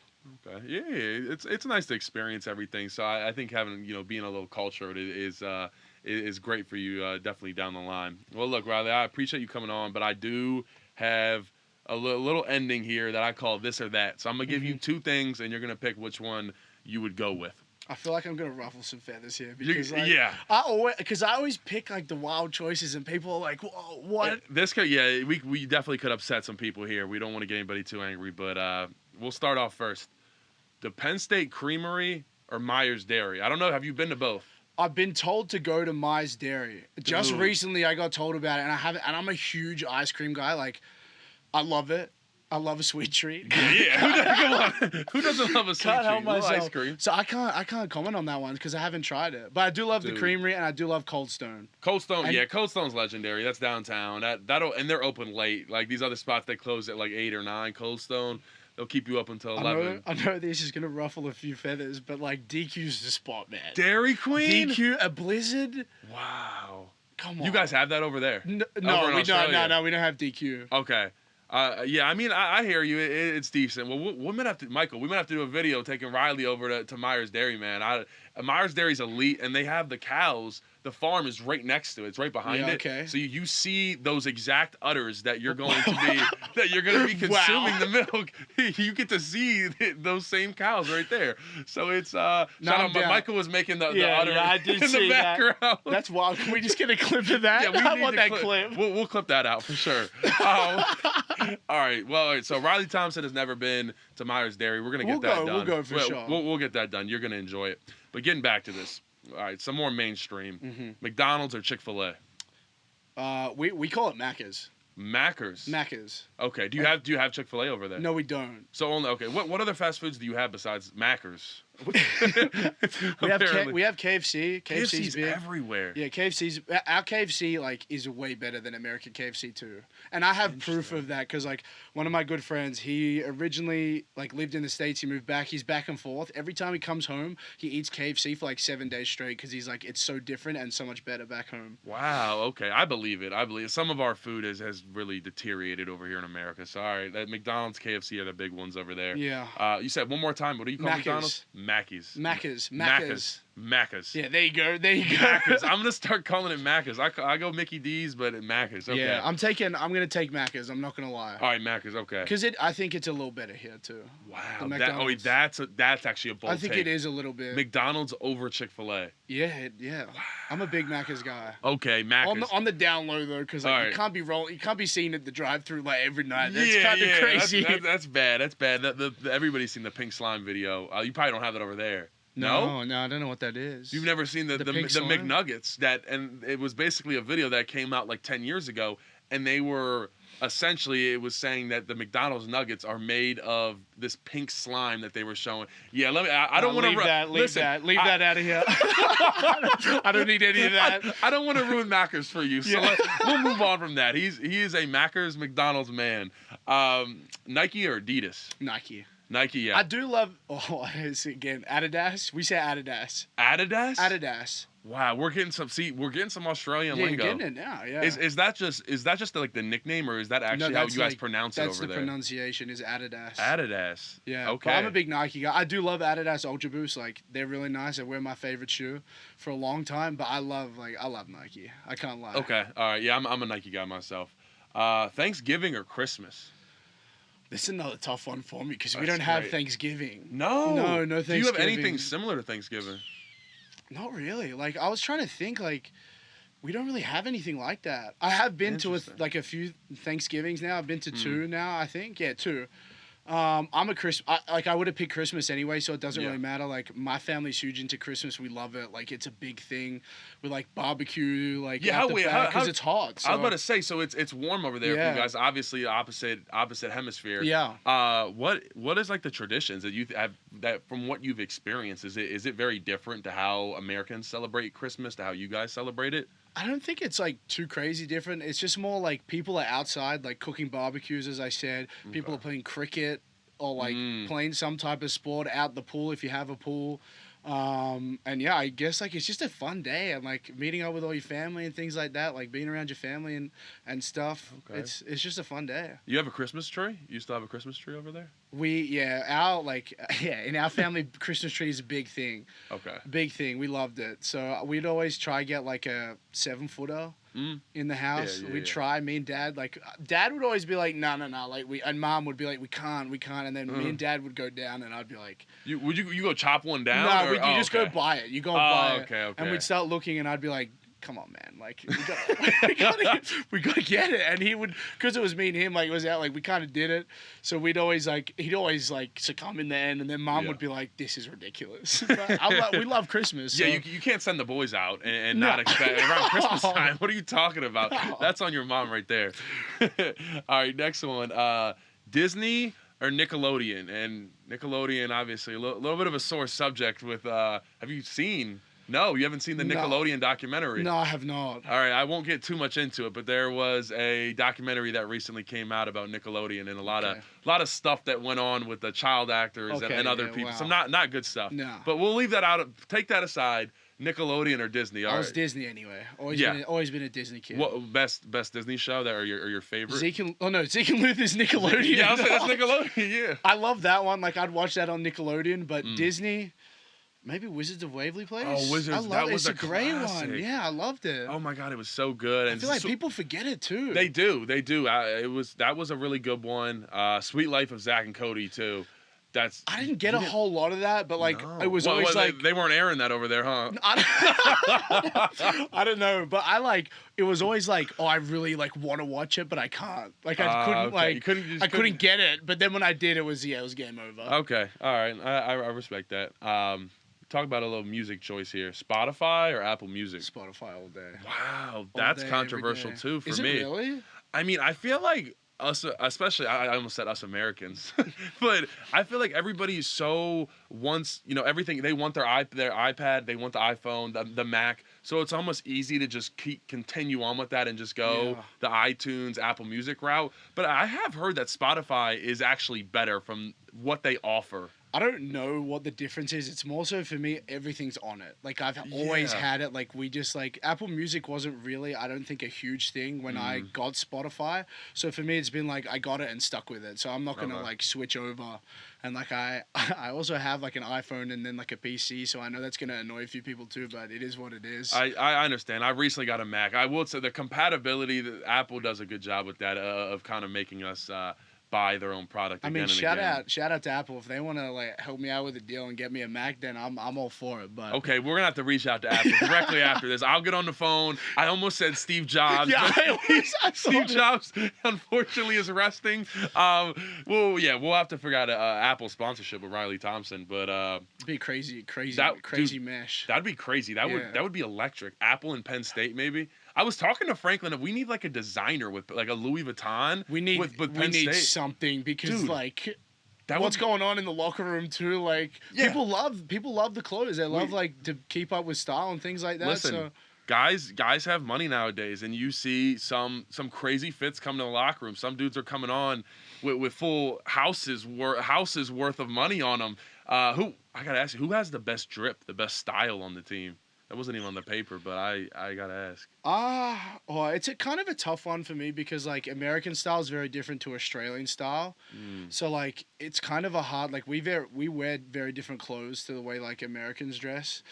Speaker 1: Okay. Yeah, it's nice to experience everything. So I think having being a little cultured is great for you, definitely down the line. Well, look, Riley, I appreciate you coming on, but I do have a little ending here that I call this or that. So I'm going to give you two things, and you're going to pick which one you would go with.
Speaker 2: I feel like I'm going to ruffle some feathers here. Because,
Speaker 1: yeah.
Speaker 2: I always pick, like, the wild choices, and people are like, whoa, what?
Speaker 1: We definitely could upset some people here. We don't want to get anybody too angry, but we'll start off first. The Penn State Creamery or Myers Dairy? I don't know. Have you been to both?
Speaker 2: I've been told to go to Myers Dairy. Just recently, I got told about it, and I haven't. And I'm a huge ice cream guy. Like, I love it. I love a sweet treat.
Speaker 1: Yeah. Who doesn't love a sweet treat?
Speaker 2: Help myself.
Speaker 1: Ice cream.
Speaker 2: So I can't comment on that one because I haven't tried it. But I do love the Creamery, and I do love Cold Stone.
Speaker 1: Cold Stone's legendary. That's downtown. And they're open late. Like these other spots, they close at like 8 or 9. Cold Stone, they'll keep you up until 11.
Speaker 2: I know this is gonna ruffle a few feathers, but like DQ's the spot, man.
Speaker 1: Dairy Queen.
Speaker 2: DQ, a Blizzard.
Speaker 1: Wow.
Speaker 2: Come on.
Speaker 1: You guys have that over there?
Speaker 2: No, we don't have DQ.
Speaker 1: Okay. Yeah, I mean, I hear you. It's decent. Well, we might have to, Michael. We might have to do a video taking Riley over to Myers Dairy, man. Myers Dairy's elite, and they have the cows. The farm is right next to it. It's right behind it.
Speaker 2: Okay.
Speaker 1: So you see those exact udders that you're going to be consuming the milk. You get to see those same cows right there. So it's shout out. Michael was making the udder
Speaker 2: I did
Speaker 1: in the background.
Speaker 2: That. That's wild. Can we just get a clip of that?
Speaker 1: Yeah,
Speaker 2: I want that clip.
Speaker 1: We'll clip that out for sure. All right. Well, all right. So Riley Thompson has never been to Myers Dairy. We're gonna get that done.
Speaker 2: We'll go for sure.
Speaker 1: We'll get that done. You're gonna enjoy it. But getting back to this. All right, some more mainstream. McDonald's or Chick-fil-A?
Speaker 2: We call it Macca's.
Speaker 1: Macca's. Okay. Do you have Chick-fil-A over there?
Speaker 2: No, we don't.
Speaker 1: So only okay. What other fast foods do you have besides Macca's?
Speaker 2: we have KFC. KFC's big.
Speaker 1: everywhere.
Speaker 2: Yeah, our KFC is way better than American KFC too. And I have proof of that because one of my good friends, he originally lived in the States. He moved back. He's back and forth. Every time he comes home, he eats KFC for 7 days straight because he's it's so different and so much better back home.
Speaker 1: Wow. Okay, I believe it. Some of our food has really deteriorated over here in America. So all right, that McDonald's, KFC are the big ones over there.
Speaker 2: Yeah.
Speaker 1: You said one more time. What do you call McDonald's? Macca's.
Speaker 2: Yeah, there you go.
Speaker 1: Macca's. I'm gonna start calling it Macca's. I go Mickey D's, but Macca's. Okay.
Speaker 2: Yeah, I'm gonna take Macca's. I'm not gonna lie.
Speaker 1: All right, Macca's. Okay.
Speaker 2: Because I think it's a little better here too.
Speaker 1: Wow. That's actually a bold
Speaker 2: I think
Speaker 1: take.
Speaker 2: it is a little bit.
Speaker 1: McDonald's over Chick-fil-A.
Speaker 2: Yeah. Wow. I'm a big Macca's guy.
Speaker 1: Okay, Macca's.
Speaker 2: On the down low though, because you can't be rolling. You can't be seen at the drive-through every night. That's kind of crazy.
Speaker 1: That's bad. That's bad. Everybody's seen the pink slime video. You probably don't have it over there. No,
Speaker 2: I don't know what that is.
Speaker 1: You've never seen the McNuggets and it was basically a video that came out 10 years ago, and they were essentially, it was saying that the McDonald's nuggets are made of this pink slime that they were showing. Yeah, I don't want to
Speaker 2: leave that out of here. I don't need any of that.
Speaker 1: I don't want to ruin Macca's for you, so we'll move on from that. He is a Macca's McDonald's man. Nike or Adidas? Nike, yeah.
Speaker 2: I do love. Again, Adidas. We say Adidas.
Speaker 1: Adidas. Wow, we're getting some Australian lingo.
Speaker 2: You're getting it now. Yeah.
Speaker 1: Is that just the nickname, or is that actually how you guys pronounce it over there?
Speaker 2: That's the pronunciation is Adidas.
Speaker 1: Adidas.
Speaker 2: Yeah.
Speaker 1: Okay.
Speaker 2: But I'm a big Nike guy. I do love Adidas Ultra Boost. They're really nice. They were my favorite shoe for a long time. But I love Nike. I can't lie.
Speaker 1: Okay. All right. Yeah, I'm a Nike guy myself. Thanksgiving or Christmas?
Speaker 2: This is another tough one for me because we don't have Thanksgiving.
Speaker 1: No Thanksgiving. Do you have anything similar to Thanksgiving?
Speaker 2: Not really. I was trying to think, we don't really have anything like that. I have been to a few Thanksgivings now. I've been to two now, I think. Yeah, two. I'm a I would have picked Christmas anyway, so it doesn't really matter. My family's huge into Christmas. We love it. It's a big thing. We barbecue, because it's hot. So.
Speaker 1: I was about to say, so it's warm over there for you guys. Obviously, opposite hemisphere.
Speaker 2: Yeah.
Speaker 1: What is the traditions that you have that from what you've experienced? Is it very different to how Americans celebrate Christmas to how you guys celebrate it?
Speaker 2: I don't think it's too crazy different. It's just more people are outside cooking barbecues, as I said. Okay. People are playing cricket or playing some type of sport out the pool if you have a pool. And yeah, I guess it's just a fun day and meeting up with all your family and things like that, being around your family and stuff. Okay. It's just a fun day.
Speaker 1: You have a Christmas tree? You still have a Christmas tree over there?
Speaker 2: In our family, Christmas tree is a big thing.
Speaker 1: Okay.
Speaker 2: Big thing. We loved it. So we'd always try get a 7-footer in the house. We'd try. Me and Dad, Dad would always be no. And Mom would be we can't. And then me and Dad would go down, and I'd be
Speaker 1: you go chop one down?
Speaker 2: No, you just go buy it. You go buy it.
Speaker 1: Okay.
Speaker 2: And we'd start looking, and I'd be come on, man. We gotta get it. And he would, because it was me and him, it was out, we kind of did it. So we'd always, he'd always, succumb in the end. And then Mom would be this is ridiculous. But we love Christmas. So.
Speaker 1: Yeah, you can't send the boys out and not expect around Christmas time. What are you talking about? No. That's on your mom right there. All right, next one. Disney or Nickelodeon? And Nickelodeon, obviously, a little bit of a sore subject with, have you seen... No, you haven't seen the Nickelodeon documentary.
Speaker 2: No, I have not.
Speaker 1: All right, I won't get too much into it, but there was a documentary that recently came out about Nickelodeon and a lot of stuff that went on with the child actors and other people.
Speaker 2: Wow.
Speaker 1: Some not good stuff.
Speaker 2: No.
Speaker 1: But we'll leave that out. Take that aside. Nickelodeon or Disney?
Speaker 2: I was Disney anyway. Always been a Disney kid.
Speaker 1: What best Disney show that or your favorite?
Speaker 2: Zeke and Luther's Nickelodeon.
Speaker 1: Yeah, that's Nickelodeon. Yeah.
Speaker 2: I love that one. Like I'd watch that on Nickelodeon, but Disney, maybe Wizards of Waverly Place.
Speaker 1: Oh, Wizards!
Speaker 2: I love
Speaker 1: that
Speaker 2: it.
Speaker 1: was
Speaker 2: It's a great
Speaker 1: classic.
Speaker 2: one. Yeah, I loved it.
Speaker 1: Oh my god, it was so good.
Speaker 2: I
Speaker 1: And
Speaker 2: feel like people forget it too.
Speaker 1: They do. That was a really good one. Sweet Life of Zach and Cody too.
Speaker 2: I didn't get a whole lot of that, but like it was always like
Speaker 1: they weren't airing that over there, huh?
Speaker 2: I don't know, but it was always like, oh, I really like want to watch it, but I can't. Like I couldn't
Speaker 1: okay.
Speaker 2: I couldn't get it. But then when I did, it was game over.
Speaker 1: Okay, all right, I respect that. Talk about a little music choice here: Spotify or Apple Music?
Speaker 2: Spotify all day.
Speaker 1: Wow, that's controversial too for me.
Speaker 2: Is it really?
Speaker 1: I mean, I feel like us, especially I almost said us Americans, but I feel like everybody wants everything. They want their iPad, they want the iPhone, the Mac. So it's almost easy to just continue on with that and just go the iTunes, Apple Music route. But I have heard that Spotify is actually better from what they offer.
Speaker 2: I don't know what the difference is. It's more so for me, everything's on it. Like I've always had it. Like we just Apple Music wasn't really, I don't think, a huge thing when I got Spotify. So for me, it's been like I got it and stuck with it. So I'm not gonna switch over. And I also have like an iPhone and then like a PC. So I know that's gonna annoy a few people too, but it is what it is.
Speaker 1: I understand. I recently got a Mac. I will say the compatibility, Apple does a good job with that of kind of making us buy their own product.
Speaker 2: Shout out to Apple if they want to help me out with a deal and get me a Mac. Then I'm all for it. But
Speaker 1: okay, we're gonna have to reach out to Apple directly after this. I'll get on the phone. I almost said Steve Jobs.
Speaker 2: Yeah,
Speaker 1: Steve Jobs unfortunately is resting. We'll have to figure out Apple sponsorship with Riley Thompson. But
Speaker 2: be crazy mesh.
Speaker 1: That'd be crazy. That would be electric. Apple and Penn State maybe. I was talking to Franklin that we need a designer with a Louis Vuitton.
Speaker 2: We need something because what's going on in the locker room too. People love the clothes. They love to keep up with style and things like that.
Speaker 1: Listen, guys have money nowadays, and you see some crazy fits come to the locker room. Some dudes are coming on with full houses worth of money on them. I gotta ask you, who has the best drip, the best style on the team? That wasn't even on the paper, but I gotta ask.
Speaker 2: It's a kind of a tough one for me because American style is very different to Australian style. So it's kind of a hard we wear very different clothes to the way Americans dress.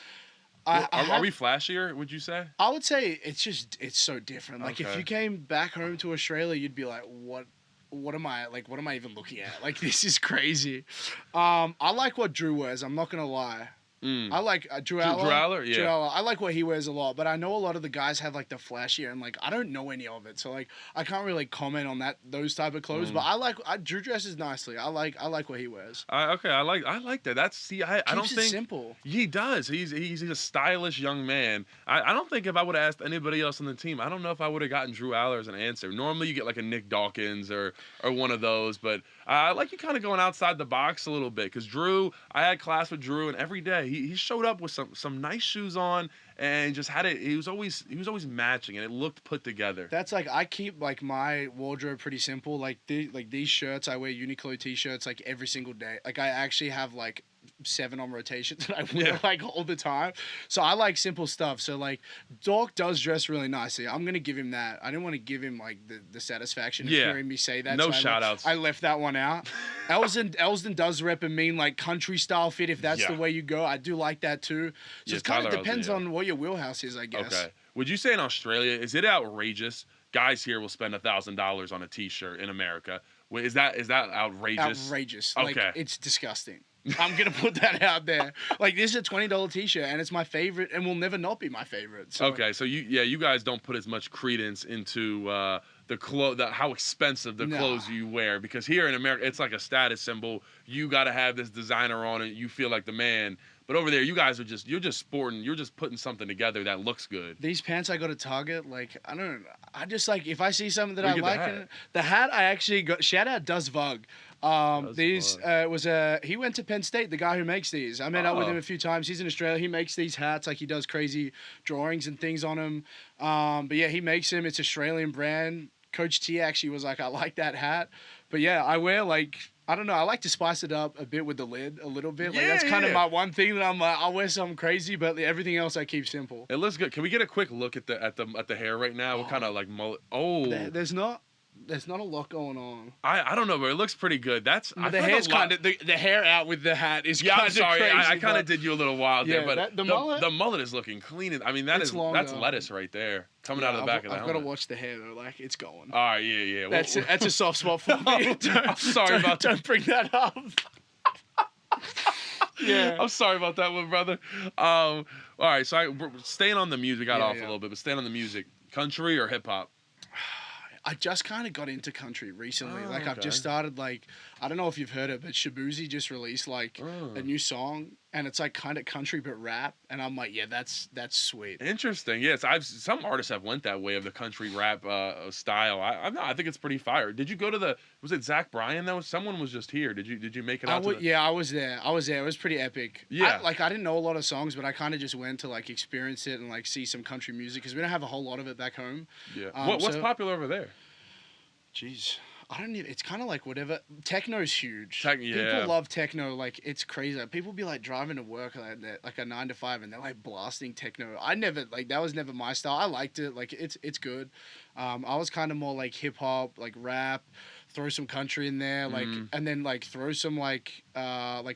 Speaker 1: Are we flashier? Would you say?
Speaker 2: I would say it's so different. If you came back home to Australia, you'd be like, what am I even looking at? This is crazy. I like what Drew wears. I'm not gonna lie. I like Drew Aller.
Speaker 1: Yeah.
Speaker 2: Drew Aller. I like what he wears a lot, but I know a lot of the guys have the flashier, and I don't know any of it, so I can't really comment on those type of clothes. But Drew dresses nicely. I like what he wears.
Speaker 1: I like that. I don't think
Speaker 2: simple.
Speaker 1: He does. He's a stylish young man. I don't think if I would have asked anybody else on the team, I don't know if I would have gotten Drew Aller as an answer. Normally you get a Nick Dawkins or one of those, but I like you kind of going outside the box a little bit because Drew. I had class with Drew, and every day he showed up with some nice shoes on and just had it. He was always matching, and it looked put together.
Speaker 2: That's I keep my wardrobe pretty simple. These shirts, I wear Uniqlo t-shirts every single day. I actually have 7 on rotation that I wear all the time. So I like simple stuff. So Doc does dress really nicely. I'm gonna give him that. I didn't want to give him the satisfaction of hearing me say that.
Speaker 1: No
Speaker 2: so
Speaker 1: shout outs.
Speaker 2: I left that one out. Elsden does rep a mean country style fit if that's the way you go. I do like that too. So it kind of depends on what your wheelhouse is, I guess.
Speaker 1: Okay. Would you say in Australia, is it outrageous? Guys here will spend $1,000 on a t-shirt in America. Is that outrageous?
Speaker 2: Outrageous.
Speaker 1: Okay.
Speaker 2: It's disgusting. I'm going to put that out there. This is a $20 t-shirt, and it's my favorite, and will never not be my favorite. So.
Speaker 1: Okay, so you guys don't put as much credence into how expensive the clothes you wear, because here in America, it's like a status symbol. You got to have this designer on it. You feel like the man. But over there, you guys you're just sporting. You're just putting something together that looks good.
Speaker 2: These pants I got at Target, I don't know. I just if I see something that I like, the hat I actually got. Shout out Does Vug. He went to Penn State, the guy who makes these. I met up with him a few times. He's in Australia. He makes these hats. He does crazy drawings and things on them. But yeah, he makes them. It's Australian brand. Coach T actually was I like that hat. But yeah, I wear I don't know. I like to spice it up a bit with the lid, a little bit. Like
Speaker 1: Yeah,
Speaker 2: that's kind of
Speaker 1: yeah.
Speaker 2: my one thing that I'm like, I'll wear something crazy, but everything else I keep simple.
Speaker 1: It looks good. Can we get a quick look at the hair right now? What kind of like mullet? Oh,
Speaker 2: There's not a lot going on.
Speaker 1: I don't know, but it looks pretty good. That's I
Speaker 2: The
Speaker 1: feel like
Speaker 2: hair's
Speaker 1: a lot-
Speaker 2: kind of the hair out with the hat is
Speaker 1: Yeah,
Speaker 2: kind
Speaker 1: I'm
Speaker 2: of
Speaker 1: sorry.
Speaker 2: crazy.
Speaker 1: I kind
Speaker 2: but-
Speaker 1: of did you a little wild there,
Speaker 2: Yeah,
Speaker 1: but
Speaker 2: the mullet-
Speaker 1: the mullet is looking clean. I mean,
Speaker 2: It's
Speaker 1: that's
Speaker 2: longer.
Speaker 1: lettuce right there coming out of the
Speaker 2: Yeah,
Speaker 1: back of the
Speaker 2: I've got to
Speaker 1: helmet.
Speaker 2: watch the hair though. Like it's going.
Speaker 1: All right, yeah.
Speaker 2: That's a soft spot for me.
Speaker 1: I'm sorry about that.
Speaker 2: Don't bring that up. Yeah.
Speaker 1: I'm sorry about that one, brother. All right, so we're staying on the music. Got
Speaker 2: Yeah,
Speaker 1: off a
Speaker 2: yeah.
Speaker 1: little bit, but staying on the music. Country or hip hop?
Speaker 2: I just kind of got into country recently.
Speaker 1: Oh,
Speaker 2: I've
Speaker 1: okay.
Speaker 2: just started like I don't know if you've heard it, but Shabuzi just released like a new song, and it's like kind of country but rap, and I'm like, yeah, that's sweet.
Speaker 1: Interesting. Yes, some artists have went that way of the country rap style. I think it's pretty fire. Did you go to was it Zach Bryan though? Someone was just here. Did you make it out?
Speaker 2: Yeah, I was there. It was pretty epic.
Speaker 1: Yeah.
Speaker 2: I didn't know a lot of songs, but I kind of just went to like experience it and like see some country music because we don't have a whole lot of it back home.
Speaker 1: Yeah. What's popular over there?
Speaker 2: Jeez. I don't even. It's kind of like whatever. Techno's huge.
Speaker 1: Yeah.
Speaker 2: People love techno. Like it's crazy. People be like driving to work like a 9 to 5, and they're like blasting techno. I never like that was never my style. I liked it. Like it's good. I was kind of more like hip hop, like rap. Throw some country in there, like, and then like throw some like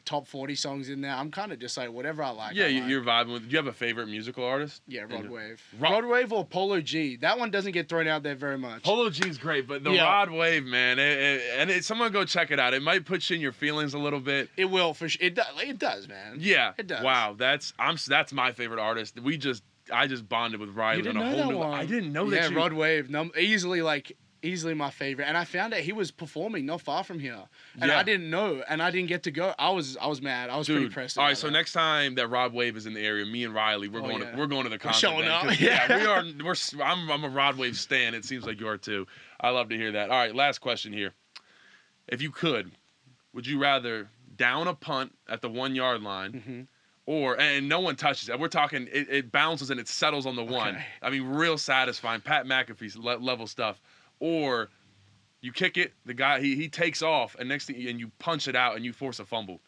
Speaker 2: top 40 songs in there. I'm kind of just like whatever I like.
Speaker 1: Yeah,
Speaker 2: I like.
Speaker 1: you're vibing with. Do you have a favorite musical artist?
Speaker 2: Yeah, Rod Wave.
Speaker 1: Rod-
Speaker 2: Rod Wave or Polo G. That one doesn't get thrown out there very much.
Speaker 1: Polo G's great, but the
Speaker 2: Yeah.
Speaker 1: Rod Wave, man, someone go check it out. It might put you in your feelings a little bit.
Speaker 2: It will for sure. It does, man.
Speaker 1: Yeah,
Speaker 2: It does.
Speaker 1: Wow, that's my favorite artist. I just bonded with Riley.
Speaker 2: You didn't
Speaker 1: on a
Speaker 2: know
Speaker 1: whole
Speaker 2: that
Speaker 1: new.
Speaker 2: one.
Speaker 1: I didn't know
Speaker 2: yeah,
Speaker 1: that.
Speaker 2: Rod Wave. Easily my favorite. And I found out he was performing not far from here. And
Speaker 1: Yeah.
Speaker 2: I didn't know, and I didn't get to go. I was mad. I was pretty
Speaker 1: Dude,
Speaker 2: pressed.
Speaker 1: all right.
Speaker 2: about
Speaker 1: So
Speaker 2: that.
Speaker 1: next time that Rod Wave is in the area, me and Riley, we're going to the concert.
Speaker 2: showing
Speaker 1: then,
Speaker 2: up.
Speaker 1: 'cause,
Speaker 2: Yeah.
Speaker 1: we are. I'm a Rod Wave stan. It seems like you are too. I love to hear that. All right, last question here. If you could, would you rather down a punt at the 1 yard line?
Speaker 2: Mm-hmm.
Speaker 1: Or and no one touches it. We're talking it bounces and it settles on the one.
Speaker 2: Okay.
Speaker 1: I mean, real satisfying. Pat McAfee's level stuff. Or you kick it, the guy he takes off, and next thing and you punch it out and you force a fumble.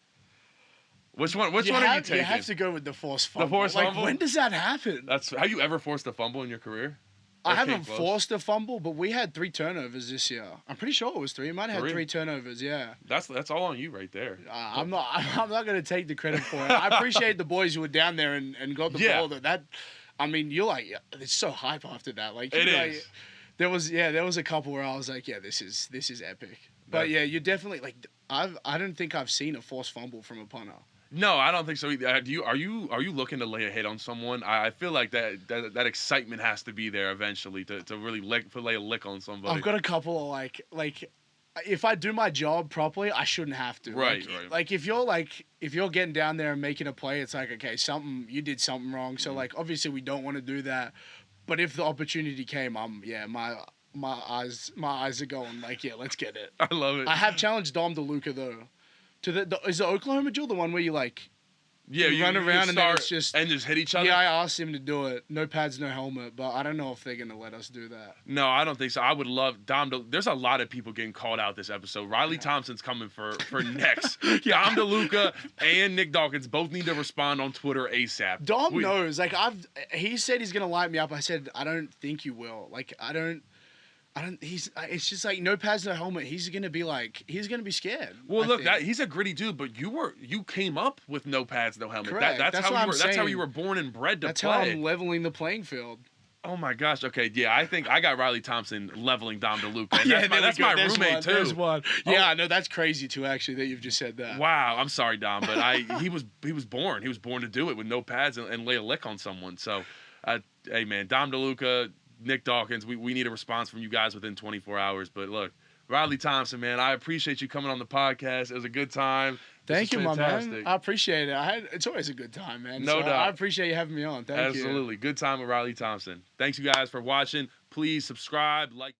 Speaker 1: Which one are you taking?
Speaker 2: You have to go with the forced fumble.
Speaker 1: forced fumble?
Speaker 2: When does that happen?
Speaker 1: Have you ever forced a fumble in your career?
Speaker 2: I
Speaker 1: Or
Speaker 2: haven't
Speaker 1: came close?
Speaker 2: forced a fumble, but we had 3 turnovers this year. I'm pretty sure it was 3. We might have had
Speaker 1: 3?
Speaker 2: 3 turnovers. Yeah.
Speaker 1: That's all on you right there.
Speaker 2: I'm not. I'm not going to take the credit for it. I appreciate the boys who were down there and got the
Speaker 1: Yeah.
Speaker 2: ball. I mean, you're like, it's so hype after that. Like
Speaker 1: It
Speaker 2: you're like-
Speaker 1: is.
Speaker 2: There was a couple where I was like, yeah, this is epic. But yeah, you definitely like. I don't think I've seen a forced fumble from a punter.
Speaker 1: No, I don't think so either. Are you looking to lay a hit on someone? I feel like that excitement has to be there eventually to really lay a lick on somebody.
Speaker 2: I've got a couple of like. If I do my job properly, I shouldn't have to.
Speaker 1: Right,
Speaker 2: like,
Speaker 1: right.
Speaker 2: Like if you're getting down there and making a play, it's like, okay, you did something wrong. So like obviously we don't want to do that. But if the opportunity came, my eyes are going like, yeah, let's get it.
Speaker 1: I love it.
Speaker 2: I have challenged Dom DeLuca though. Is the Oklahoma drill the one where you like
Speaker 1: Yeah,
Speaker 2: You run around and then
Speaker 1: start
Speaker 2: it's just-
Speaker 1: and just hit each other.
Speaker 2: Yeah, I asked him to do it. No pads, no helmet, but I don't know if they're gonna let us do that.
Speaker 1: No, I don't think so. I would love Dom. There's a lot of people getting called out this episode. Riley Thompson's coming for next. Dom DeLuca and Nick Dawkins both need to respond on Twitter ASAP.
Speaker 2: Dom knows. Like he said he's gonna light me up. I said I don't think you will. Like I don't. It's just like no pads, no helmet. He's gonna be scared.
Speaker 1: Well,
Speaker 2: I
Speaker 1: look,
Speaker 2: think.
Speaker 1: he's a gritty dude, but you came up with no pads, no helmet.
Speaker 2: Correct.
Speaker 1: That's
Speaker 2: That's
Speaker 1: how
Speaker 2: what I'm
Speaker 1: that's how
Speaker 2: saying.
Speaker 1: you were born and bred to
Speaker 2: That's
Speaker 1: play.
Speaker 2: how I'm leveling the playing field.
Speaker 1: Oh my gosh. Okay, yeah, I think I got Riley Thompson leveling Dom DeLuca. And
Speaker 2: Yeah,
Speaker 1: that's my
Speaker 2: There's
Speaker 1: roommate
Speaker 2: one.
Speaker 1: too.
Speaker 2: There's one. Yeah, I know that's crazy too. Actually, that you've just said that.
Speaker 1: Wow, I'm sorry, Dom, but he was born to do it with no pads and lay a lick on someone. So, hey man, Dom DeLuca, Nick Dawkins, we need a response from you guys within 24 hours. But look, Riley Thompson, man, I appreciate you coming on the podcast. It was a good time.
Speaker 2: Thank you, my man.
Speaker 1: Fantastic.
Speaker 2: I appreciate it. It's always a good time, man.
Speaker 1: No doubt.
Speaker 2: I appreciate you having me on. Thank you.
Speaker 1: Absolutely. Good time with Riley Thompson. Thanks you guys for watching. Please subscribe, like.